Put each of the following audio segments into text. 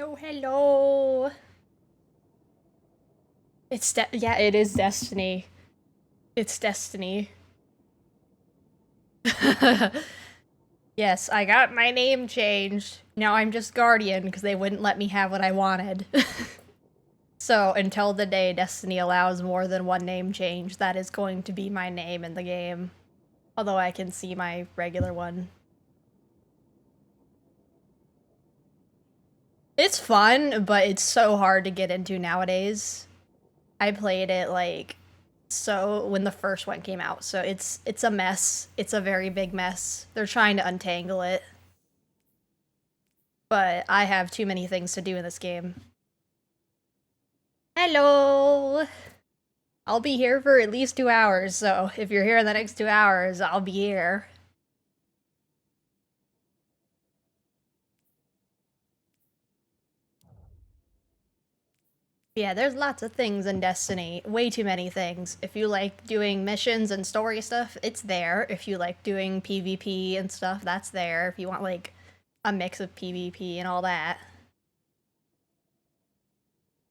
Oh, hello. Yeah, it is Destiny. It's Destiny. Yes, I got my name changed. Now I'm just Guardian because they wouldn't let me have what I wanted. So until the day Destiny allows more than one name change, that is going to be my name in the game. Although I can see my regular one. It's fun, but it's so hard to get into nowadays. I played it like so when the first one came out, so it's a mess. It's a very big mess. They're trying to untangle it. But I have too many things to do in this game. Hello! I'll be here for at least 2 hours, so if you're here in the next 2 hours, I'll be here. Yeah, there's lots of things in Destiny. Way too many things. If you like doing missions and story stuff, it's there. If you like doing PvP and stuff, that's there. If you want, like, a mix of PvP and all that.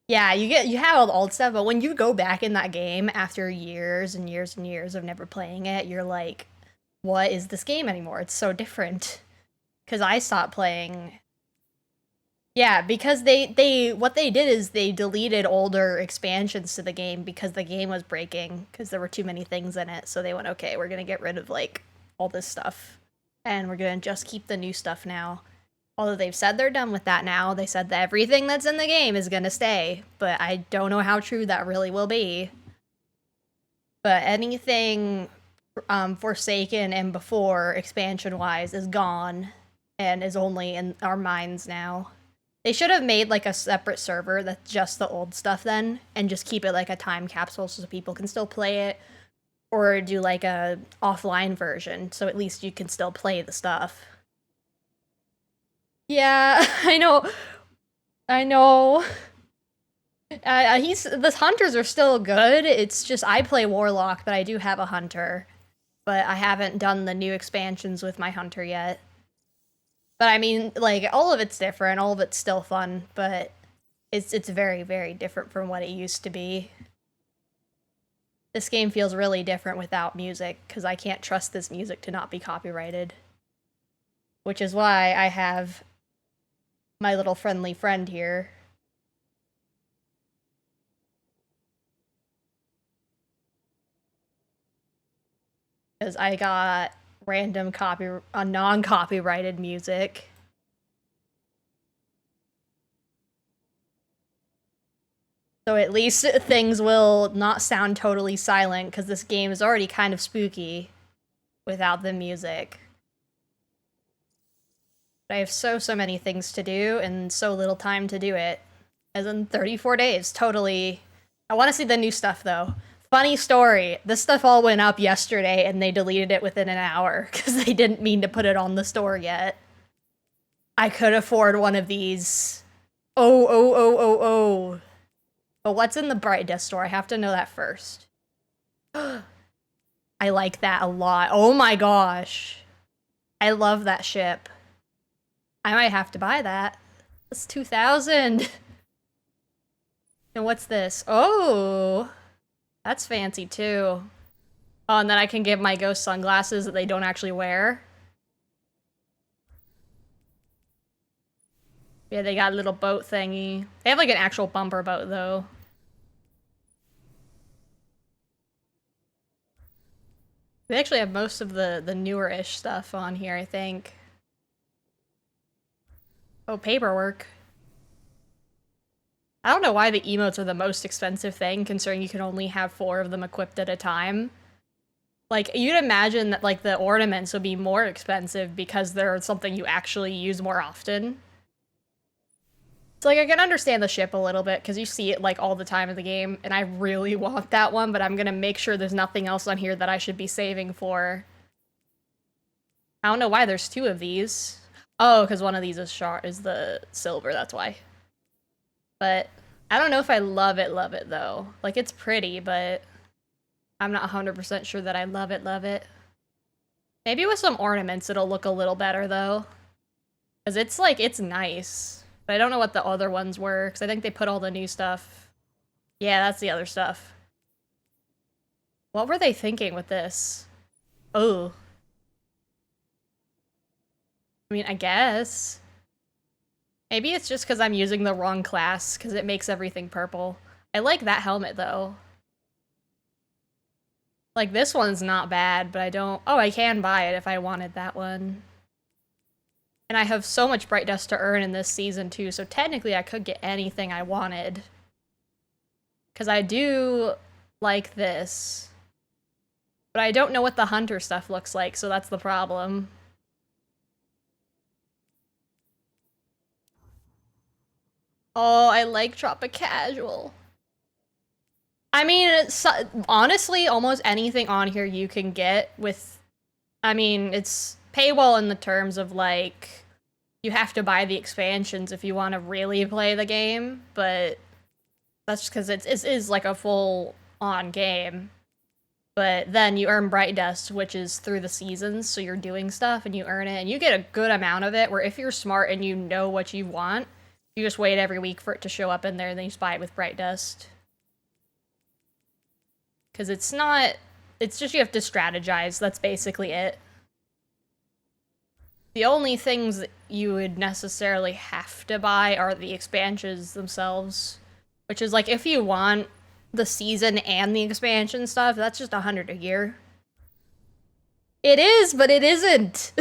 Yeah, you have all the old stuff, but when you go back in that game after years and years and years of never playing it, you're like, what is this game anymore? It's so different. Because I stopped playing. Yeah, because they what they did is they deleted older expansions to the game because the game was breaking because there were too many things in it. So they went, okay, we're gonna get rid of like all this stuff, and we're gonna just keep the new stuff now. Although they've said they're done with that now. They said that everything that's in the game is gonna stay, but I don't know how true that really will be. But anything Forsaken and before expansion-wise is gone and is only in our minds now. They should have made like a separate server that's just the old stuff then, and just keep it like a time capsule so people can still play it Or do like a offline version, so at least you can still play the stuff. Yeah, I know. I know. The hunters are still good. It's just I play warlock, but I do have a hunter. But I haven't done the new expansions with my hunter yet. But I mean, like, all of it's different, all of it's still fun, but it's very, very different from what it used to be. This game feels really different without music, because I can't trust this music to not be copyrighted. Which is why I have my little friendly friend here. Because I got random non-copyrighted music. So at least things will not sound totally silent, because this game is already kind of spooky without the music. But I have so many things to do, and so little time to do it. As in 34 days, totally. I want to see the new stuff, though. Funny story, this stuff all went up yesterday, and they deleted it within an hour, because they didn't mean to put it on the store yet. I could afford one of these. Oh. But what's in the Bright Death store? I have to know that first. I like that a lot. Oh my gosh. I love that ship. I might have to buy that. It's 2,000. And what's this? Oh, that's fancy too. Oh, and then I can get my ghost sunglasses that they don't actually wear. Yeah, they got a little boat thingy. They have like an actual bumper boat though. They actually have most of the newer-ish stuff on here, I think. Oh, paperwork. I don't know why the emotes are the most expensive thing, considering you can only have 4 of them equipped at a time. Like, you'd imagine that, like, the ornaments would be more expensive because they're something you actually use more often. So, like, I can understand the ship a little bit, because you see it, like, all the time in the game, and I really want that one, but I'm gonna make sure there's nothing else on here that I should be saving for. I don't know why there's 2 of these. Oh, because one of these is the silver, that's why. But I don't know if I love it, though. Like, it's pretty, but I'm not 100% sure that I love it. Maybe with some ornaments it'll look a little better, though. Because it's, like, it's nice. But I don't know what the other ones were, because I think they put all the new stuff. Yeah, that's the other stuff. What were they thinking with this? Oh. I mean, I guess. Maybe it's just because I'm using the wrong class, because it makes everything purple. I like that helmet, though. Like, this one's not bad, but I don't... Oh, I can buy it if I wanted that one. And I have so much Bright Dust to earn in this season, too, so technically I could get anything I wanted. Because I do like this. But I don't know what the hunter stuff looks like, so that's the problem. Oh, I like Tropic Casual. I mean, honestly, almost anything on here you can get with... I mean, it's paywall in the terms of, like, you have to buy the expansions if you want to really play the game, but that's just because it is like a full-on game. But then you earn Bright Dust, which is through the seasons, so you're doing stuff and you earn it, and you get a good amount of it, where if you're smart and you know what you want, you just wait every week for it to show up in there, and then you just buy it with Bright Dust. Because it's not... It's just you have to strategize, that's basically it. The only things that you would necessarily have to buy are the expansions themselves. Which is like, if you want the season and the expansion stuff, that's just 100 a year. It is, but it isn't!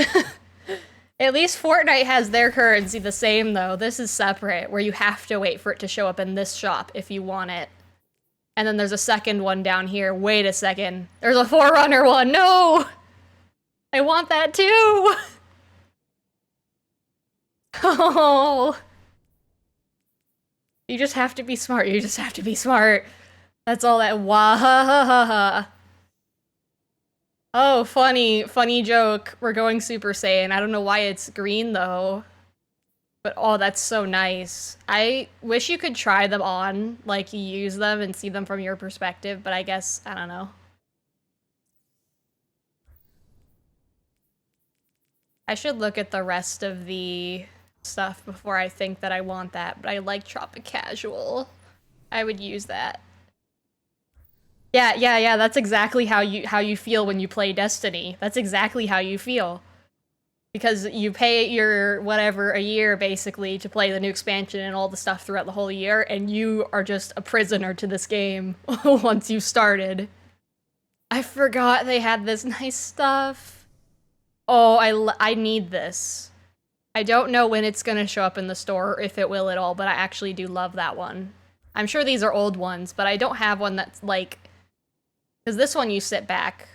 At least Fortnite has their currency the same, though. This is separate, where you have to wait for it to show up in this shop if you want it. And then there's a second one down here. Wait a second. There's a Forerunner one! No! I want that too! Oh! You just have to be smart. You just have to be smart. That's all that. Wah-ha-ha-ha-ha. Oh, funny joke. We're going Super Saiyan. I don't know why it's green though. But oh, that's so nice. I wish you could try them on, like you use them and see them from your perspective, but I guess, I don't know. I should look at the rest of the stuff before I think that I want that, but I like Tropic Casual. I would use that. Yeah, that's exactly how you feel when you play Destiny. That's exactly how you feel. Because you pay your whatever a year basically to play the new expansion and all the stuff throughout the whole year, and you are just a prisoner to this game once you started. I forgot they had this nice stuff. Oh, I need this. I don't know when it's gonna show up in the store, or if it will at all, but I actually do love that one. I'm sure these are old ones, but I don't have one that's like... Because this one you sit back.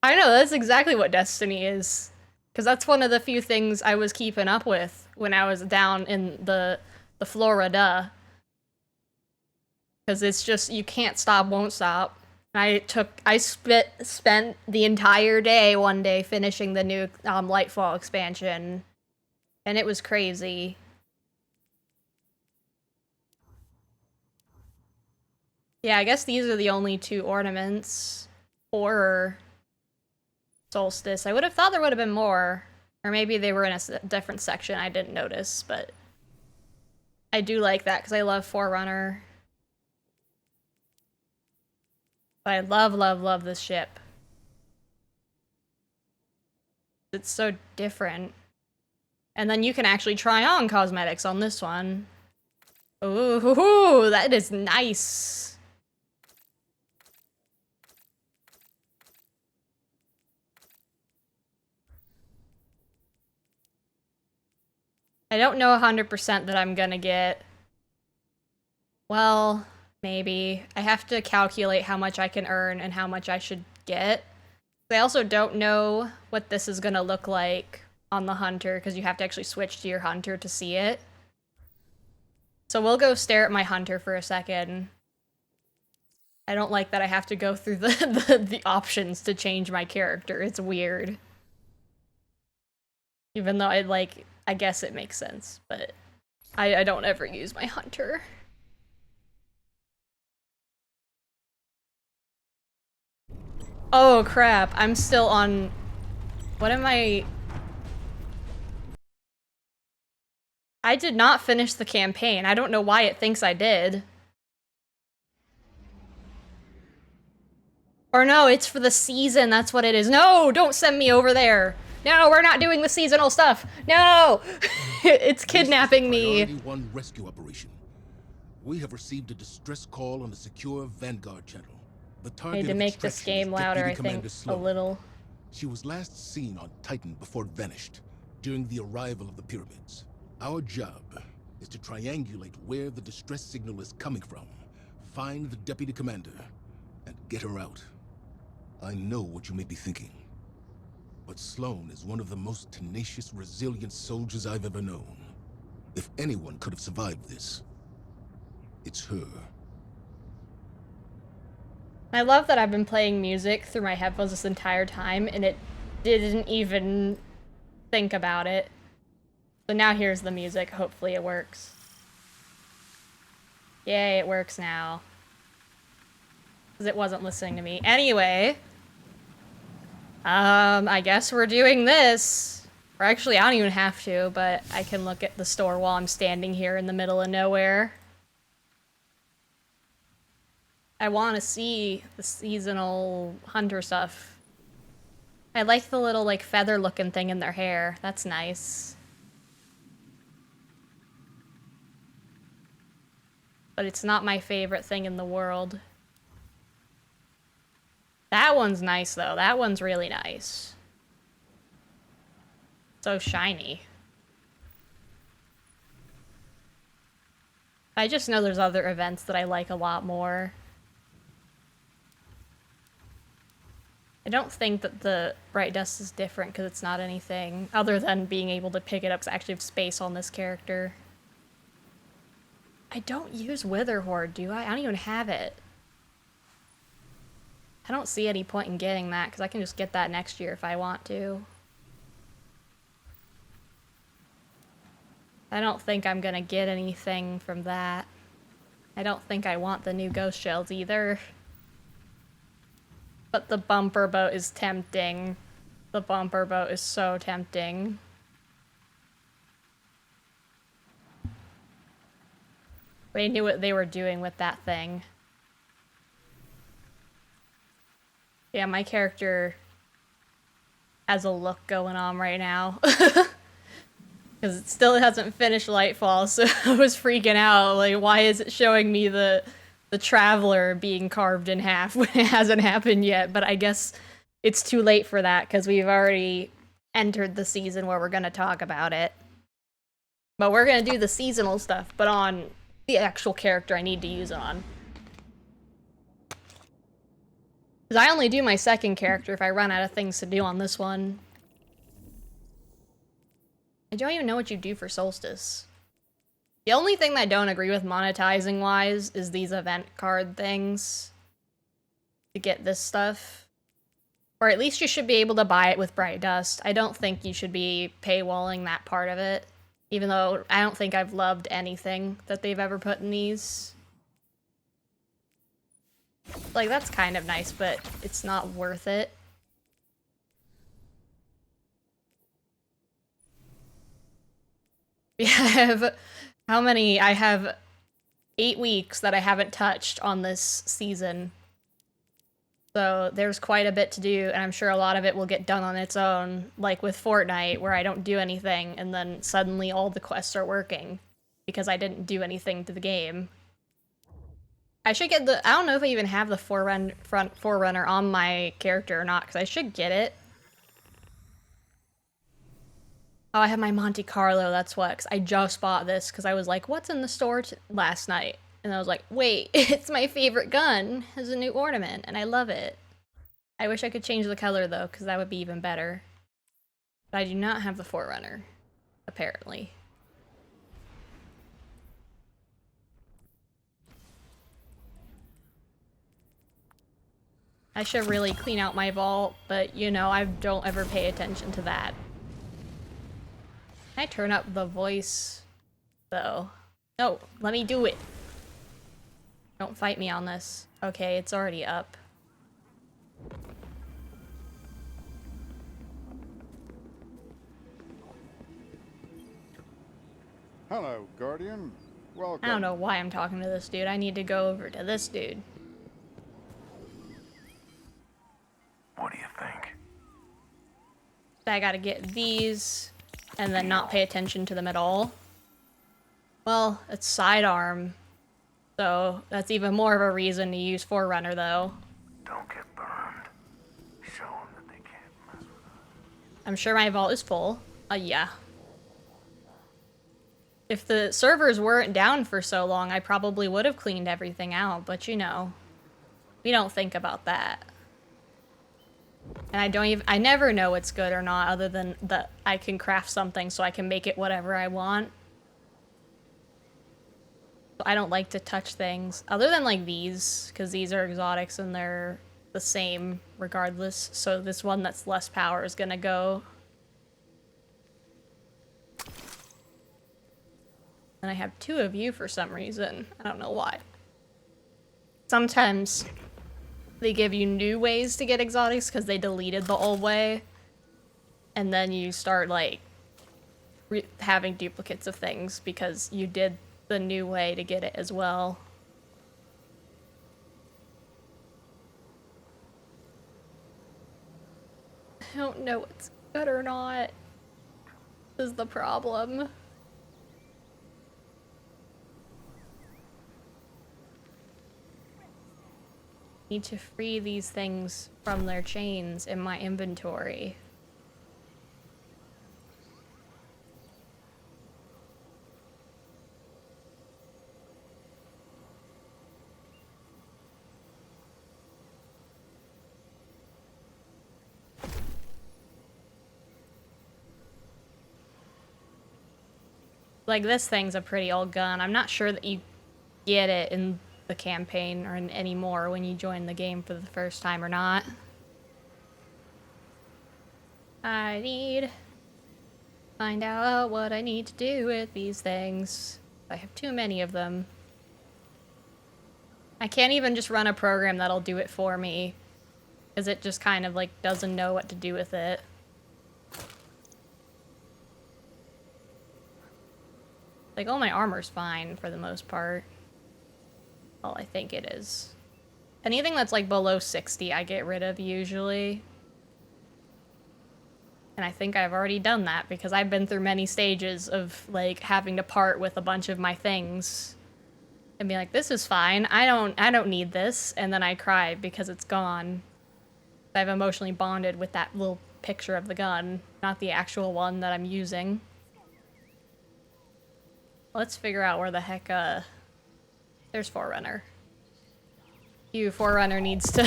I know, that's exactly what Destiny is. Because that's one of the few things I was keeping up with when I was down in the Florida. Because it's just, you can't stop, won't stop. I spent the entire day one day finishing the new Lightfall expansion. And it was crazy. Yeah, I guess these are the only two ornaments. Or Solstice. I would have thought there would have been more. Or maybe they were in a different section I didn't notice, but I do like that because I love Forerunner. But I love this ship. It's so different. And then you can actually try on cosmetics on this one. Ooh, that is nice. I don't know 100% that I'm gonna get... Well, maybe. I have to calculate how much I can earn and how much I should get. I also don't know what this is gonna look like on the Hunter, because you have to actually switch to your Hunter to see it. So we'll go stare at my Hunter for a second. I don't like that I have to go through the options to change my character. It's weird. Even though I guess it makes sense, but I don't ever use my Hunter. Oh crap, I'm still on... What am I... I did not finish the campaign. I don't know why it thinks I did. Or no, it's for the season, that's what it is. No, don't send me over there. No, we're not doing the seasonal stuff. No! It's kidnapping me. Priority 1 rescue operation. We have received a distress call on the secure Vanguard channel. The target I need to make this game louder, I think, a little. She was last seen on Titan before it vanished, during the arrival of the pyramids. Our job is to triangulate where the distress signal is coming from, find the deputy commander, and get her out. I know what you may be thinking, but Sloane is one of the most tenacious, resilient soldiers I've ever known. If anyone could have survived this, it's her. I love that I've been playing music through my headphones this entire time, and it didn't even think about it. So now here's the music. Hopefully it works. Yay, it works now. Because it wasn't listening to me. Anyway. I guess we're doing this. Or actually, I don't even have to, but I can look at the store while I'm standing here in the middle of nowhere. I want to see the seasonal hunter stuff. I like the little, like, feather-looking thing in their hair. That's nice. But it's not my favorite thing in the world. That one's nice, though. That one's really nice. So shiny. I just know there's other events that I like a lot more. I don't think that the Bright Dust is different because it's not anything other than being able to pick it up because I actually have space on this character. I don't use Wither Horde, do I? I don't even have it. I don't see any point in getting that, because I can just get that next year if I want to. I don't think I'm gonna get anything from that. I don't think I want the new ghost shells either. But the bumper boat is tempting. The bumper boat is so tempting. They knew what they were doing with that thing. Yeah, my character has a look going on right now. Because it still hasn't finished Lightfall, so I was freaking out. Like, why is it showing me the Traveler being carved in half when it hasn't happened yet? But I guess it's too late for that, because we've already entered the season where we're going to talk about it. But we're going to do the seasonal stuff, but on the actual character I need to use on. Because I only do my second character if I run out of things to do on this one. I don't even know what you do for Solstice. The only thing that I don't agree with monetizing-wise is these event card things. To get this stuff. Or at least you should be able to buy it with Bright Dust. I don't think you should be paywalling that part of it. Even though I don't think I've loved anything that they've ever put in these. Like, that's kind of nice, but it's not worth it. We have... How many? I have 8 weeks that I haven't touched on this season. So there's quite a bit to do, and I'm sure a lot of it will get done on its own, like with Fortnite, where I don't do anything, and then suddenly all the quests are working, because I didn't do anything to the game. I should get the... I don't know if I even have the Forerunner on my character or not, because I should get it. Oh, I have my Monte Carlo, that's what, because I just bought this, because I was like, what's in the store last night? And I was like, wait, it's my favorite gun. It's a new ornament, and I love it. I wish I could change the color, though, because that would be even better. But I do not have the Forerunner, apparently. I should really clean out my vault, but, you know, I don't ever pay attention to that. Can I turn up the voice, though? No, let me do it. Don't fight me on this. Okay, it's already up. Hello, Guardian. Welcome. I don't know why I'm talking to this dude. I need to go over to this dude. What do you think? I gotta get these, and then not pay attention to them at all. Well, it's sidearm, so that's even more of a reason to use Forerunner, though. Don't get burned. Show them that they can't mess with us. I'm sure my vault is full. Yeah. If the servers weren't down for so long, I probably would have cleaned everything out, but you know, we don't think about that. And I never know what's good or not, other than that I can craft something so I can make it whatever I want. So I don't like to touch things, other than like these, because these are exotics and they're the same regardless. So this one that's less power is gonna go. And I have 2 of you for some reason. I don't know why. Sometimes they give you new ways to get exotics because they deleted the old way. And then you start, like, having duplicates of things because you did the new way to get it as well. I don't know what's good or not. This is the problem. Need to free these things from their chains in my inventory. Like, this thing's a pretty old gun. I'm not sure that you get it in the campaign or anymore when you join the game for the first time or not. I need... find out what I need to do with these things. I have too many of them. I can't even just run a program that'll do it for me, because it just kind of like doesn't know what to do with it. Like, all my armor's fine for the most part. Well, I think it is. Anything that's like below 60 I get rid of usually. And I think I've already done that because I've been through many stages of like having to part with a bunch of my things and be like, this is fine, I don't need this, and then I cry because it's gone. I've emotionally bonded with that little picture of the gun, not the actual one that I'm using. Let's figure out where the heck, there's Forerunner. Forerunner needs to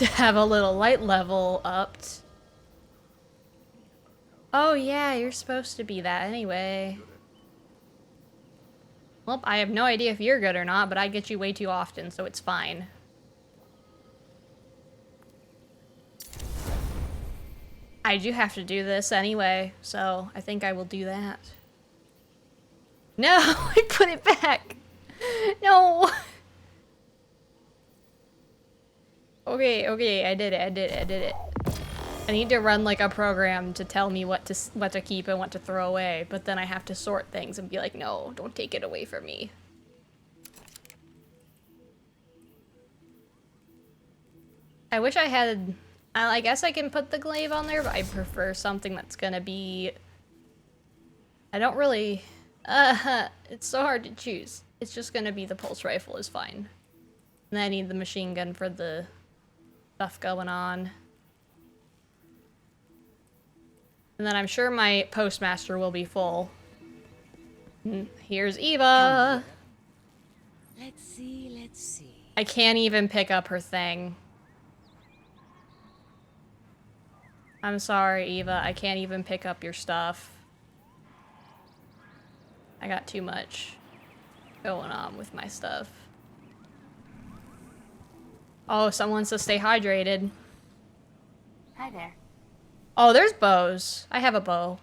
have a little light level upped. Oh yeah, you're supposed to be that anyway. Well, I have no idea if you're good or not, but I get you way too often, so it's fine. I do have to do this anyway, so I think I will do that. No, I put it back. No. Okay, I did it. I need to run like a program to tell me what to keep and what to throw away, but then I have to sort things and be like, no, don't take it away from me. I wish I had... I guess I can put the glaive on there, but I prefer something that's gonna be... I don't really... it's so hard to choose. It's just gonna be the pulse rifle is fine. And then I need the machine gun for the stuff going on. And then I'm sure my postmaster will be full. Here's Eva! Let's see. I can't even pick up her thing. I'm sorry, Eva. I can't even pick up your stuff. I got too much going on with my stuff. Oh, someone wants to stay hydrated. Hi there. Oh, there's bows. I have a bow.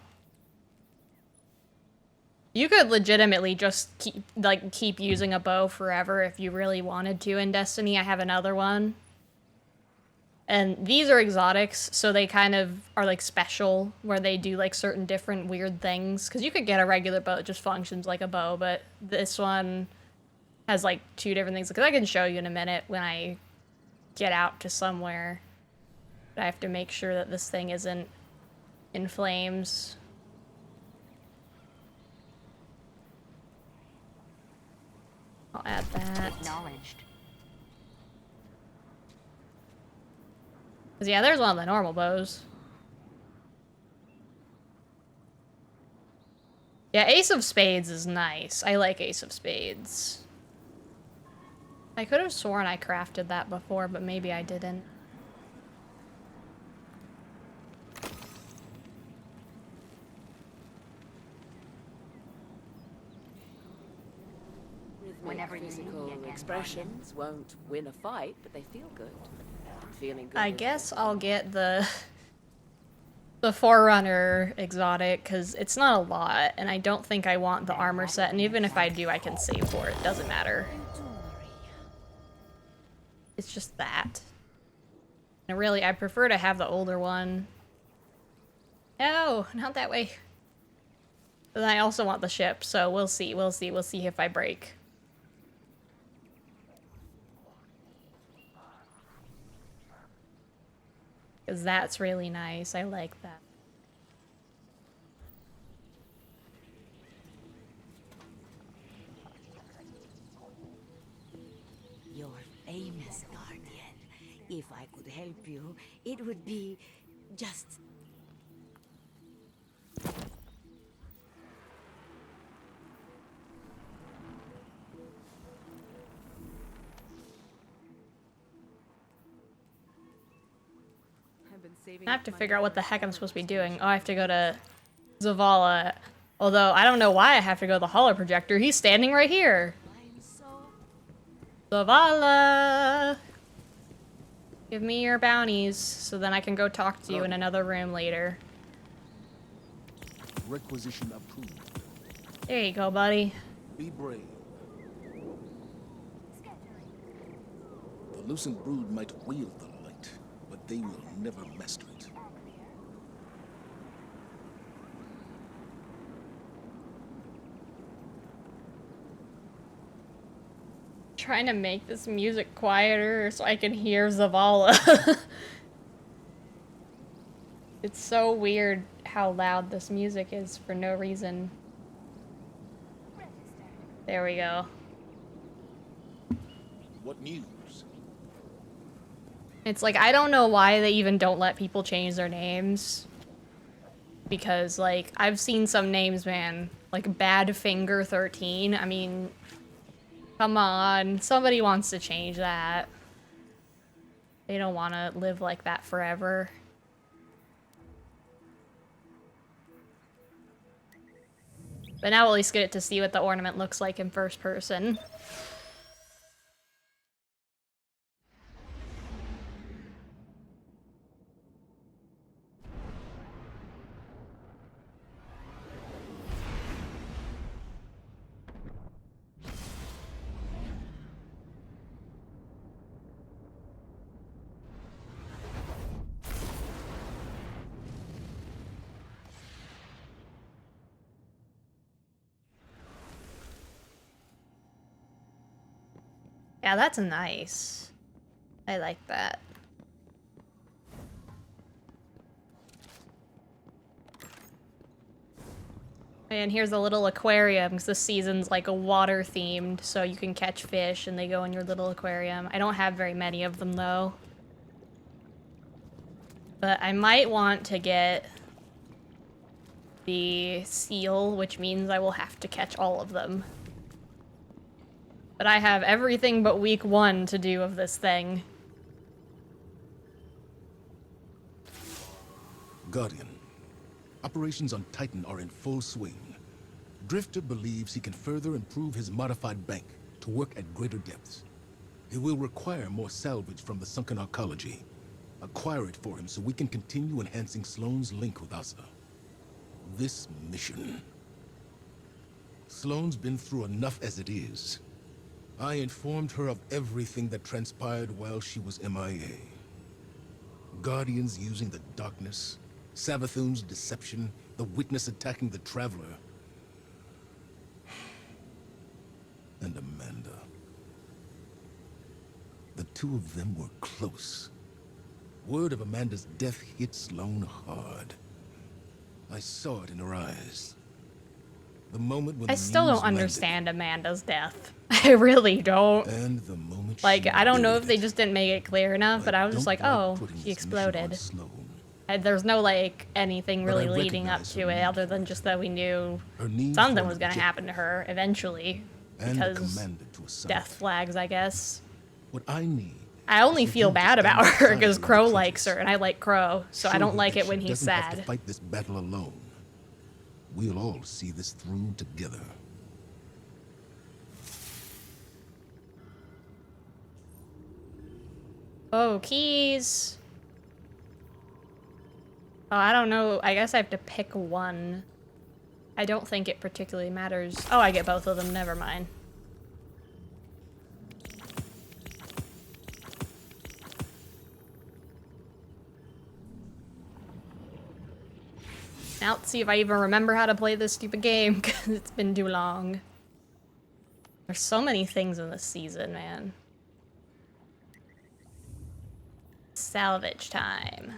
You could legitimately just keep using a bow forever if you really wanted to in Destiny. I have another one. And these are exotics, so they kind of are like special, where they do like certain different weird things. Because you could get a regular bow that just functions like a bow, but this one has like two different things. Because I can show you in a minute when I get out to somewhere. But I have to make sure that this thing isn't in flames. I'll add that. Acknowledged. Cause yeah, there's one of the normal bows. Yeah, Ace of Spades is nice. I like Ace of Spades. I could have sworn I crafted that before, but maybe I didn't. Whenever you physical need me again, expressions won't win a fight, but they feel good. Feeling good. I guess I'll get the Forerunner exotic, because it's not a lot, and I don't think I want the armor set, and even if I do, I can save for it. Doesn't matter. It's just that. And really, I prefer to have the older one. No, not that way. But I also want the ship, so we'll see if I break. Because that's really nice. I like that. You're famous, Guardian. If I could help you, it would be just... I have to figure out what the heck I'm supposed to be doing. Oh, I have to go to Zavala. Although, I don't know why I have to go to the holo projector. He's standing right here. So Zavala! Give me your bounties, so then I can go talk to you in another room later. Requisition approved. There you go, buddy. Be brave. The Lucent Brood might wield the light, but they will never master it. Trying to make this music quieter so I can hear Zavala. It's so weird how loud this music is for no reason. There we go. What news? It's like, I don't know why they even don't let people change their names. Because, like, I've seen some names, man. Like, Badfinger 13. I mean, come on. Somebody wants to change that. They don't want to live like that forever. But now we'll at least get to see what the ornament looks like in first person. Yeah, that's nice. I like that. And here's a little aquarium, because this season's like a water themed, so you can catch fish and they go in your little aquarium. I don't have very many of them though. But I might want to get the seal, which means I will have to catch all of them. But I have everything but week 1 to do of this thing. Guardian, operations on Titan are in full swing. Drifter believes he can further improve his modified bank to work at greater depths. It will require more salvage from the sunken arcology. Acquire it for him so we can continue enhancing Sloane's link with Asa. This mission. Sloane's been through enough as it is. I informed her of everything that transpired while she was MIA. Guardians using the darkness, Savathun's deception, the Witness attacking the Traveler, and Amanda. The two of them were close. Word of Amanda's death hit Sloane hard. I saw it in her eyes. The moment when I the still news don't landed, understand Amanda's death. I really don't. and the moment Like, she I don't know buried if they it. just didn't make it clear enough, but I was just don't like, oh, putting she this mission on exploded. Sloane. And there's no, like, anything But I really leading up recognize to her it need other for than it. just that we knew Her need something for was gonna objective, happen to her eventually. and the Because commander to assign death it. flags, I guess. What I need. I only is for feel you to bad stand about her beside because in the Crow likes her, trenches. and I like Crow, so I Show don't her like that it when she he's doesn't have to sad. fight this battle alone. We'll all see this through together. Oh, keys! Oh, I don't know. I guess I have to pick one. I don't think it particularly matters. Oh, I get both of them. Never mind. Now let's see if I even remember how to play this stupid game, because it's been too long. There's so many things in this season, man. Salvage time.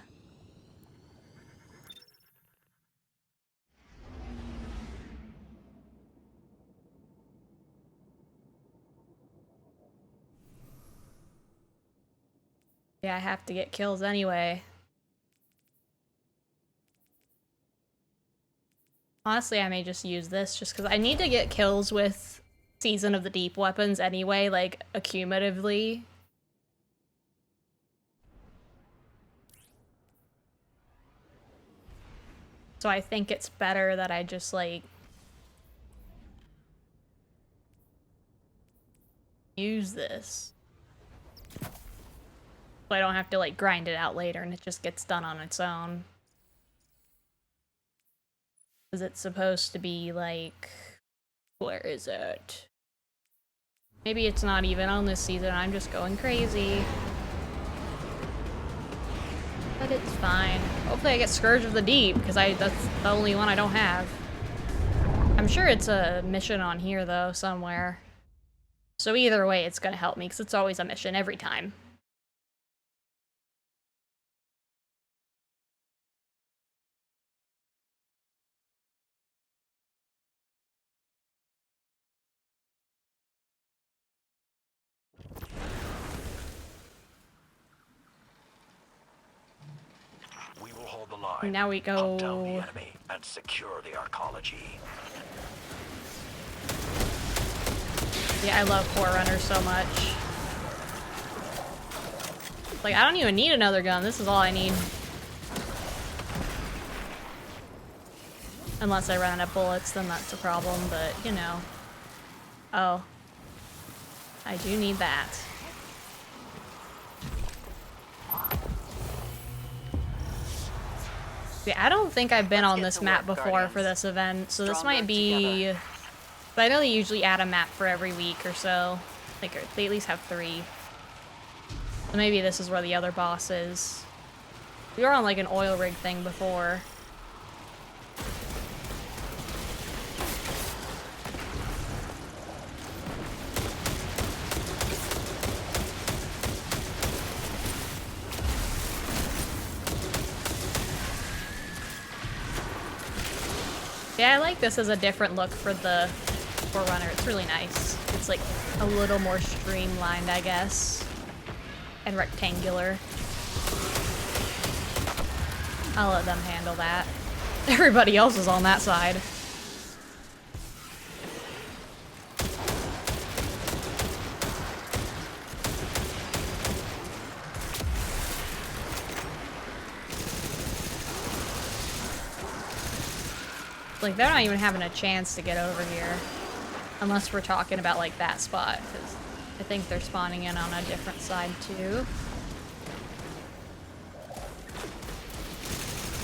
Yeah, I have to get kills anyway. Honestly, I may just use this just because I need to get kills with Season of the Deep weapons anyway, like, accumulatively. So I think it's better that I just, like... use this. So I don't have to like grind it out later and it just gets done on its own. Is it supposed to be like, where is it? Maybe it's not even on this season, I'm just going crazy. But it's fine. Hopefully I get Scourge of the Deep, because that's the only one I don't have. I'm sure it's a mission on here though, somewhere. So either way, it's gonna help me, because it's always a mission every time. We will hold the line. Now we go. Hunt down the enemy and secure the arcology. Yeah, I love Forerunner so much. Like, I don't even need another gun. This is all I need. Unless I run out of bullets, then that's a problem, but, you know. Oh. I do need that. Yeah, I don't think I've been on this map before for this event, so this might be... But I know they usually add a map for every week or so. Like, they at least have 3. So maybe this is where the other boss is. We were on like an oil rig thing before. Yeah, I like this as a different look for the Forerunner. It's really nice. It's like a little more streamlined, I guess. And rectangular. I'll let them handle that. Everybody else is on that side. Like, they're not even having a chance to get over here. Unless we're talking about, like, that spot, because I think they're spawning in on a different side, too.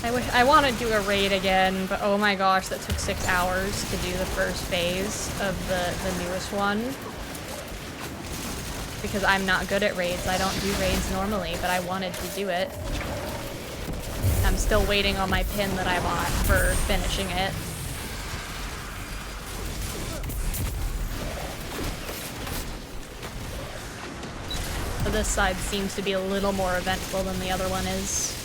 I want to do a raid again, but oh my gosh, that took 6 hours to do the first phase of the newest one. Because I'm not good at raids. I don't do raids normally, but I wanted to do it. I'm still waiting on my pin that I bought for finishing it. So this side seems to be a little more eventful than the other one is.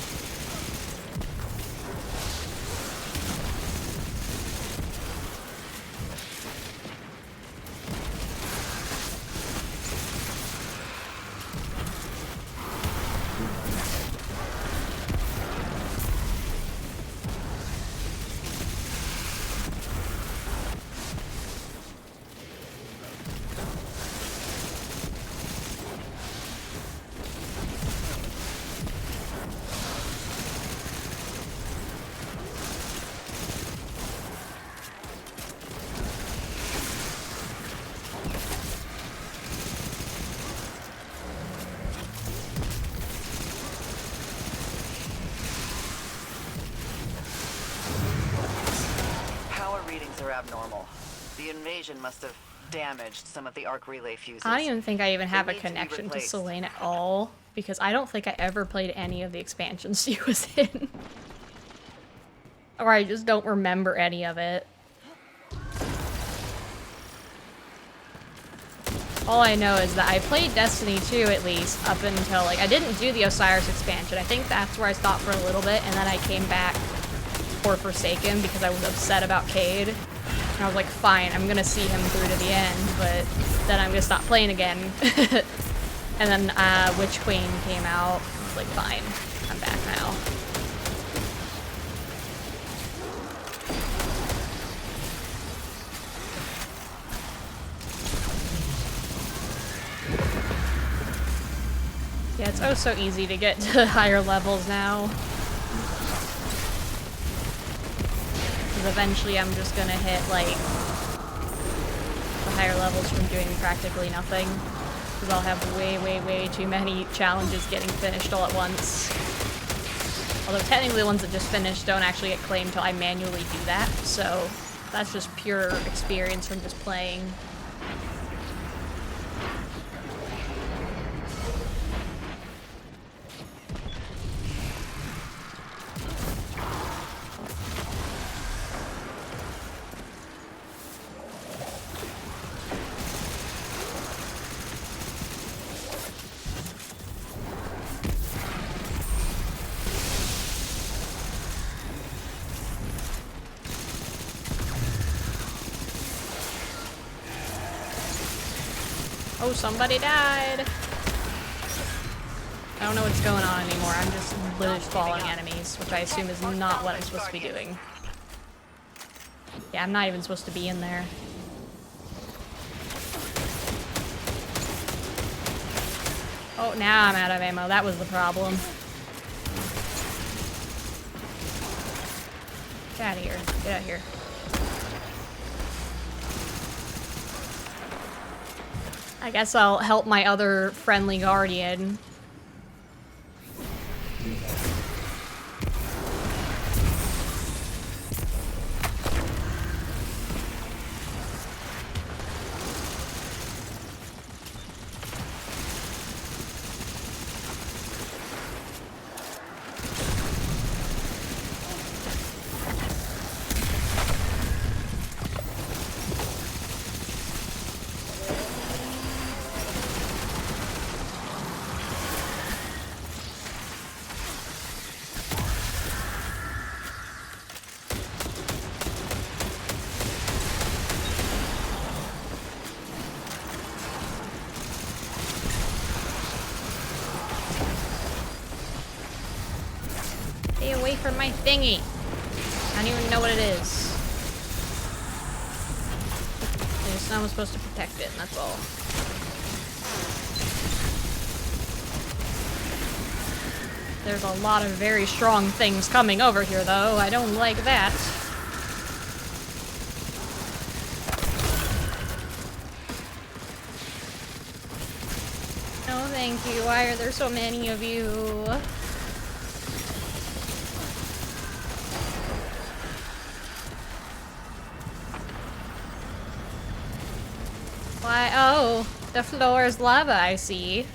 Abnormal. The invasion must have damaged some of the arc relay fuses. I don't even think I even have a connection to Selene at all, because I don't think I ever played any of the expansions she was in. Or I just don't remember any of it. All I know is that I played Destiny 2 at least up until, like, I didn't do the Osiris expansion. I think that's where I stopped for a little bit, and then I came back for Forsaken because I was upset about Cade. And I was like, fine, I'm gonna see him through to the end, but then I'm gonna stop playing again. And then Witch Queen came out. I was like, fine, I'm back now. Yeah, it's oh so easy to get to higher levels now. Because eventually I'm just gonna hit, like, the higher levels from doing practically nothing. Because I'll have way too many challenges getting finished all at once. Although technically the ones that just finished don't actually get claimed until I manually do that, so that's just pure experience from just playing. Oh, somebody died! I don't know what's going on anymore. I'm just literally falling enemies, which I assume is not what I'm supposed to be doing. Yeah, I'm not even supposed to be in there. Oh, now I'm out of ammo. That was the problem. Get out of here. Get out of here. I guess I'll help my other friendly guardian. Stay away from my thingy. I don't even know what it is. I just know I'm supposed to protect it, and that's all. There's a lot of very strong things coming over here, though. I don't like that. No, thank you. Why are there so many of you? Why? Oh, the floor is lava, I see.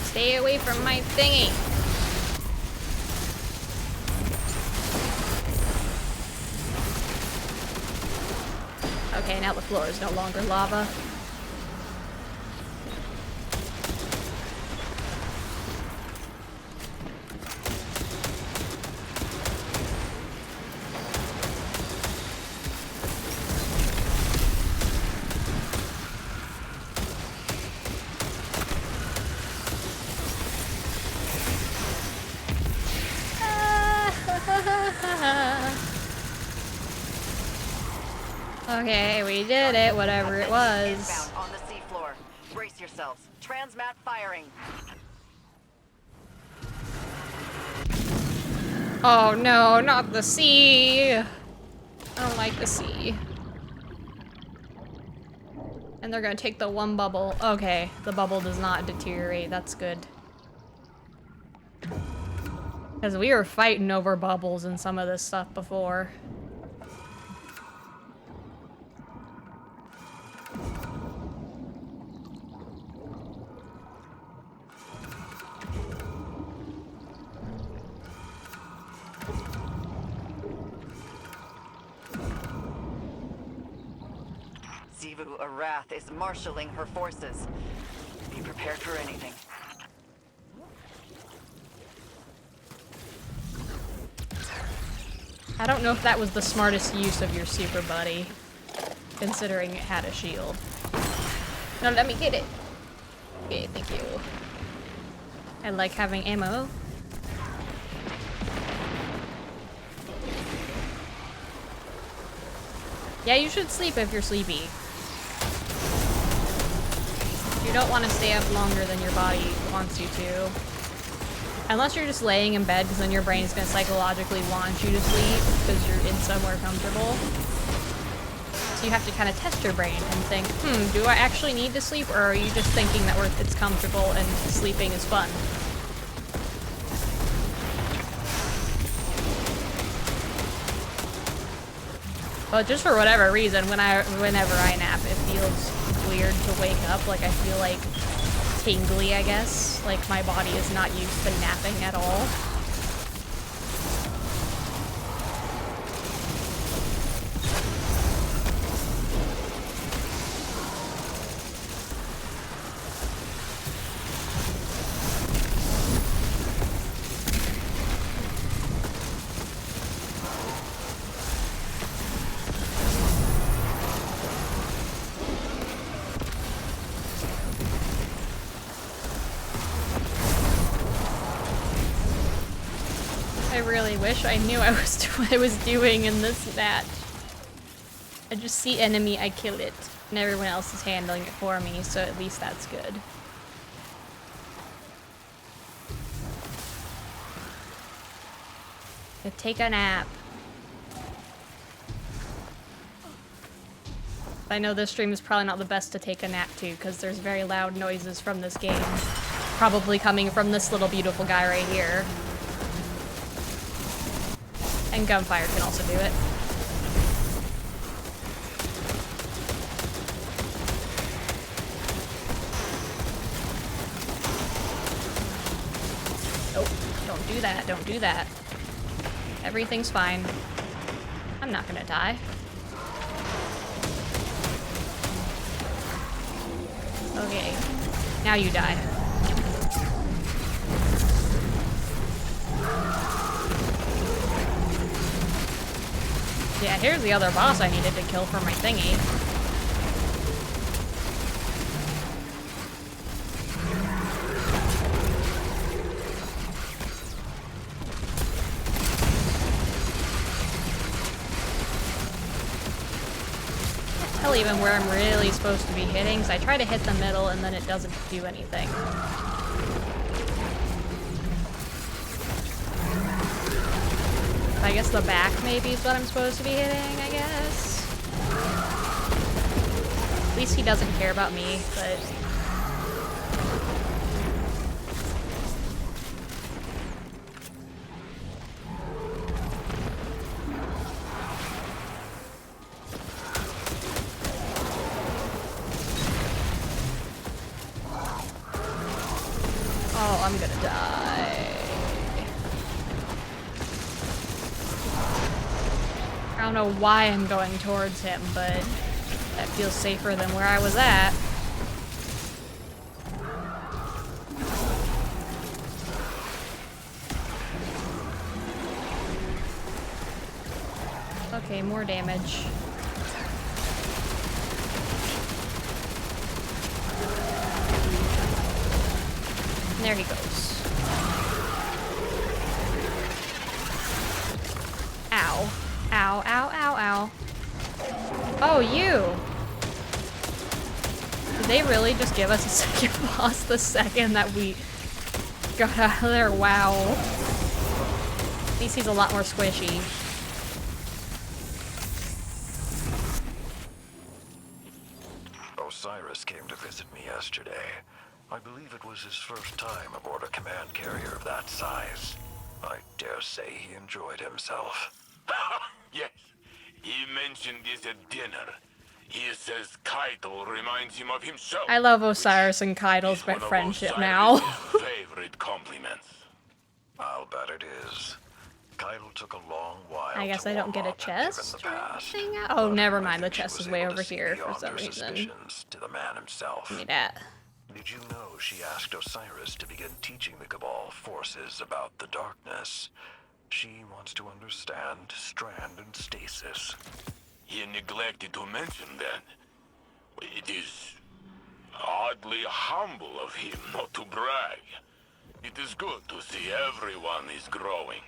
Stay away from my thingy. Okay, now the floor is no longer lava. Okay, we did it, whatever it was. Inbound on the seafloor. Brace yourselves. Transmat firing. Oh no, not the sea! I don't like the sea. And they're gonna take the one bubble. Okay, the bubble does not deteriorate, that's good. Because we were fighting over bubbles and some of this stuff before. Zivu Arath is marshaling her forces. Be prepared for anything. I don't know if that was the smartest use of your super buddy, considering it had a shield. No, let me get it. Okay, thank you. I like having ammo. Yeah, you should sleep if you're sleepy. You don't want to stay up longer than your body wants you to. Unless you're just laying in bed, because then your brain's gonna psychologically want you to sleep because you're in somewhere comfortable. So you have to kind of test your brain and think, do I actually need to sleep, or are you just thinking that it's comfortable and sleeping is fun? But just for whatever reason, whenever I nap, it feels weird to wake up. Like, I feel like tingly, I guess. Like my body is not used to napping at all. I really wish I knew what I was doing in this match. I just see enemy, I kill it, and everyone else is handling it for me, so at least that's good. Take a nap. I know this stream is probably not the best to take a nap to, because there's very loud noises from this game. Probably coming from this little beautiful guy right here. And gunfire can also do it. Nope, don't do that, don't do that. Everything's fine. I'm not gonna die. Okay, now you die. Yeah, here's the other boss I needed to kill for my thingy. Can't tell even where I'm really supposed to be hitting, because I try to hit the middle and then it doesn't do anything. I guess the back maybe is what I'm supposed to be hitting, I guess. At least he doesn't care about me, but... Oh, I'm gonna die. I don't know why I'm going towards him, but that feels safer than where I was at. Okay, more damage. And there he goes. Ow. Ow, ow, ow, ow. Oh, you! Did they really just give us a second boss the second that we got out of there? Wow. At least he's a lot more squishy. Osiris came to visit me yesterday. I believe it was his first time aboard a command carrier of that size. I dare say he enjoyed himself. Yes, he mentioned this at dinner. He says Kaito reminds him of himself. I love Osiris and Kaido's friendship now. Favorite compliments. I'll bet it is. Kaito took a long while. I guess to I don't warm get a up, chest given the or past. anything. Oh, never I mind. The think she chest was is way able to over see here for beyond some her reason. suspicions to the man himself. Give me that. Did you know she asked Osiris to begin teaching the Cabal forces about the darkness? She wants to understand strand and stasis. He neglected to mention that. It is oddly humble of him not to brag. It is good to see everyone is growing.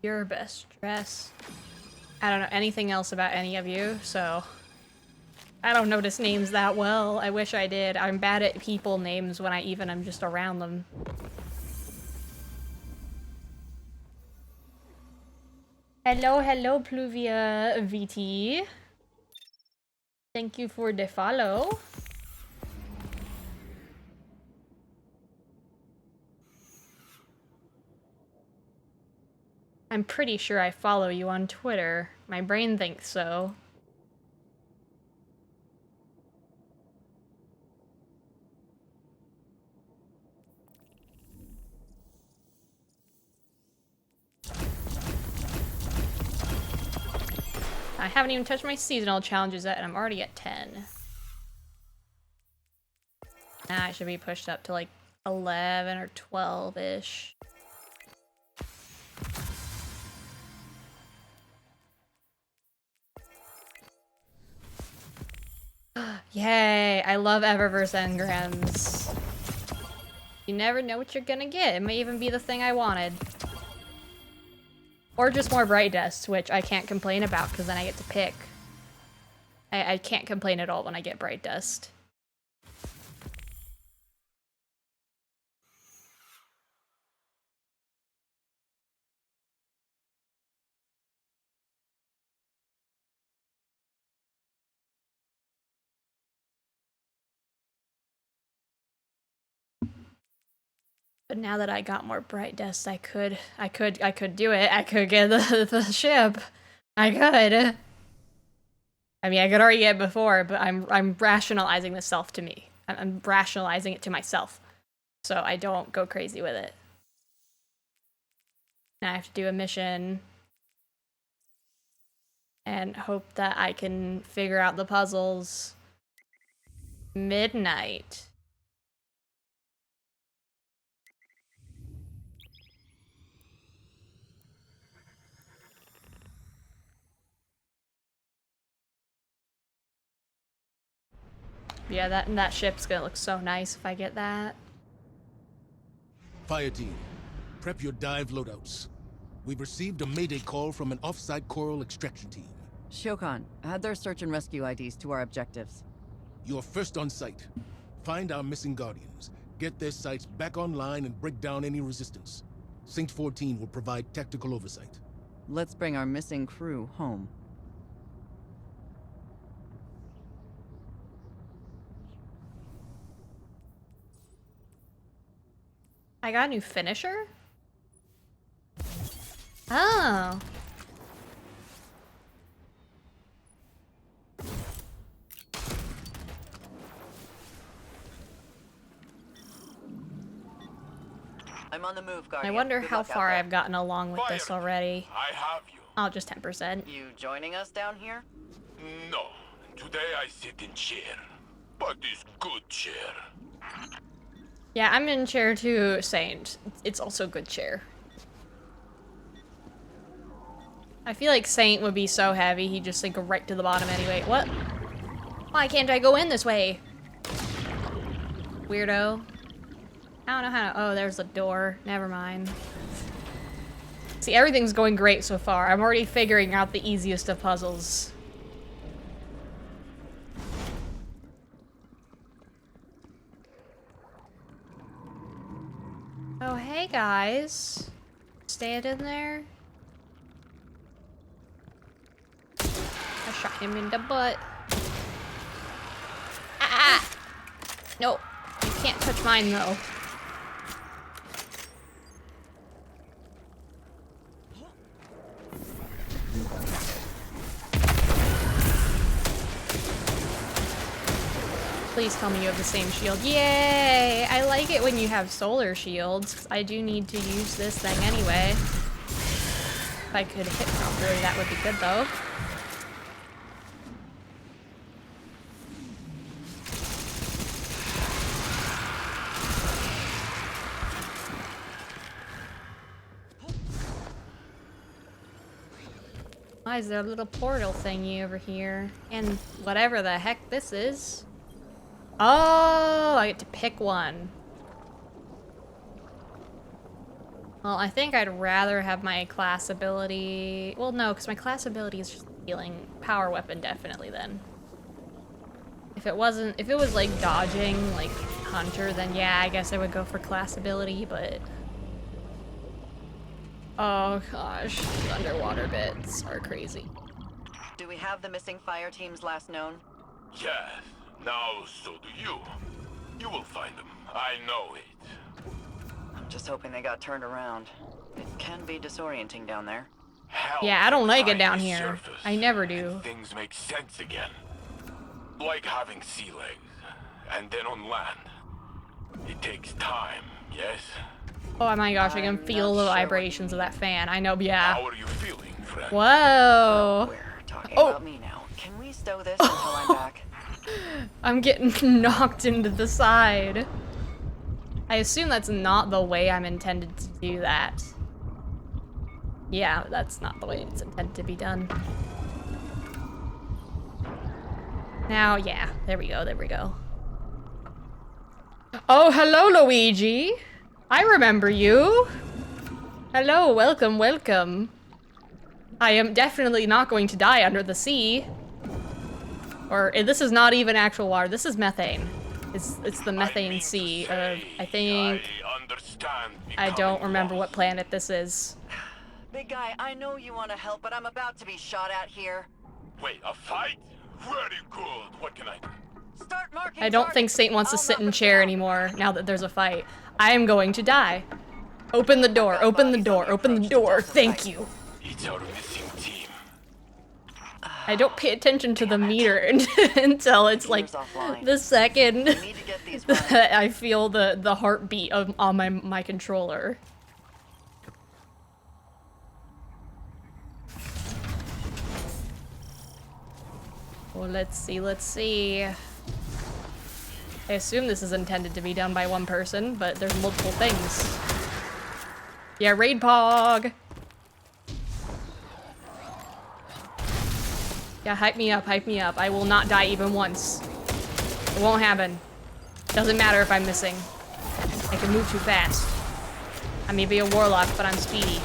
Your best dress. I don't know anything else about any of you, so... I don't notice names that well. I wish I did. I'm bad at people names when I even am just around them. Hello, hello, Pluvia VT. Thank you for the follow. I'm pretty sure I follow you on Twitter. My brain thinks so. I haven't even touched my seasonal challenges yet, and I'm already at 10. Nah, I should be pushed up to like 11 or 12-ish. Yay! I love Eververse engrams. You never know what you're gonna get. It may even be the thing I wanted. Or just more bright dust, which I can't complain about because then I get to pick. I can't complain at all when I get bright dust. But now that I got more bright dust, I could do it. I could get the ship. I could. I mean, I could already get it before, but I'm rationalizing the self to me. I'm rationalizing it to myself, so I don't go crazy with it. Now I have to do a mission and hope that I can figure out the puzzles. Midnight. Yeah, that ship's gonna look so nice if I get that. Fire team, prep your dive loadouts. We've received a mayday call from an off-site coral extraction team. Shokan, add their search and rescue IDs to our objectives. You're first on site. Find our missing Guardians, get their sites back online, and break down any resistance. Saint 14 will provide tactical oversight. Let's bring our missing crew home. I got a new finisher? Oh. I'm on the move, Guardian. I wonder Good how luck out far there. I've gotten along with this already. I have you. Oh, just 10%. You joining us down here? No. Today I sit in chair. But this good chair. Yeah, I'm in chair 2, Saint. It's also good chair. I feel like Saint would be so heavy, he'd just sink right to the bottom anyway. What? Why can't I go in this way? Weirdo. I don't know how to— oh, there's a door. Never mind. See, everything's going great so far. I'm already figuring out the easiest of puzzles. Oh, hey guys. Stand in there. I shot him in the butt. Ah! No, you can't touch mine though. Please tell me you have the same shield. Yay! I like it when you have solar shields, 'cause I do need to use this thing anyway. If I could hit properly, that would be good though. Why is there a little portal thingy over here? And whatever the heck this is. Oh, I get to pick one. Well, I think I'd rather have my class ability. Well, no, because my class ability is just healing. Power weapon, definitely then. If it was like dodging, like Hunter, then yeah, I guess I would go for class ability, but Oh gosh, the underwater bits are crazy. Do we have the missing fire team's last known? Yes, now so do you. You will find them. I know it. I'm just hoping they got turned around. It can be disorienting down there. Hell, Yeah, I don't like it tiny down here. surface, I never and do. things make sense again. Like having sea legs. And then on land. It takes time, yes? Oh my gosh, I can I'm feel not the sure what vibrations you of that fan. I know, yeah. How are you feeling, friend? Whoa. We're talking Oh. about me now. Can we stow this until I'm back? I'm getting knocked into the side. I assume that's not the way I'm intended to do that. Yeah, that's not the way it's intended to be done. Now, yeah, there we go, there we go. Oh, hello, Luigi! I remember you! Hello, welcome, welcome. I am definitely not going to die under the sea. Or, this is not even actual water, this is methane. It's the methane sea of, I think... I don't remember what planet this is. Big guy, I know you want to help, but I'm about to be shot at here. Wait, a fight? Very good. What can I do? Start marking I don't think Saint wants to sit in chair anymore now that there's a fight. I am going to die. Open the door, open the door, open the door. Thank you. It's our missing team. I don't pay attention to the meter until it's like the second We need to get these running. that I feel the heartbeat on my controller. Well, let's see, let's see. I assume this is intended to be done by one person, but there's multiple things. Yeah, raid pog! Yeah, hype me up, hype me up. I will not die even once. It won't happen. Doesn't matter if I'm missing. I can move too fast. I may be a warlock, but I'm speedy.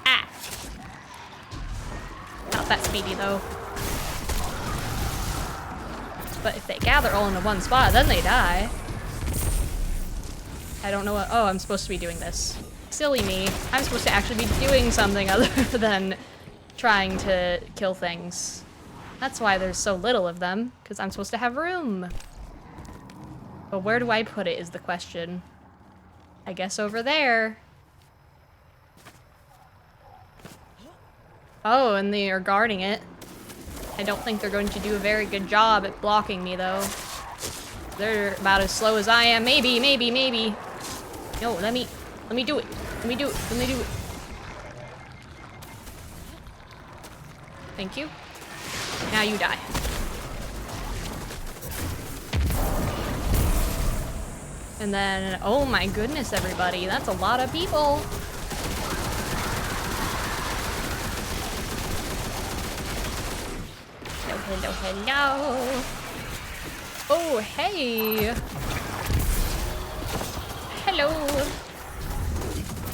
Ah! Not that speedy, though. But if they gather all into one spot, then they die. I don't know what- oh, I'm supposed to be doing this. Silly me. I'm supposed to actually be doing something other than trying to kill things. That's why there's so little of them, because I'm supposed to have room. But where do I put it is the question. I guess over there. Oh, and they are guarding it. I don't think they're going to do a very good job at blocking me, though. They're about as slow as I am. Maybe, maybe, maybe. No, let me do it. Let me do it. Let me do it. Thank you. Now you die. And then, oh my goodness, everybody. That's a lot of people. Hello, hello, hello. Oh, hey. Hello.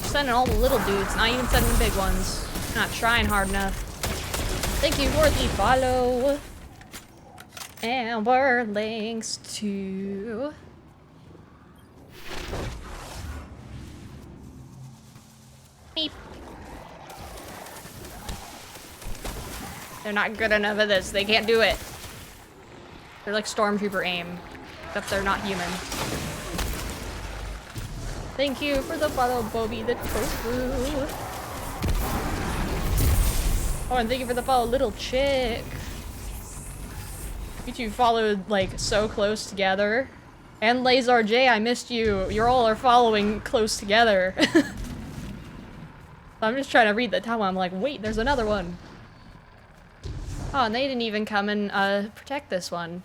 Sending all the little dudes, not even sending the big ones. Not trying hard enough. Thank you for the follow. And we're links to... Beep. They're not good enough at this. They can't do it. They're like Stormtrooper aim, except they're not human. Thank you for the follow, Bobby the Tofu. Oh, and thank you for the follow, Little Chick. You two followed, like, so close together. And Lazar J, I missed you. You all are following close together. I'm just trying to read the top one. I'm like, wait, there's another one. Oh, and they didn't even come and protect this one.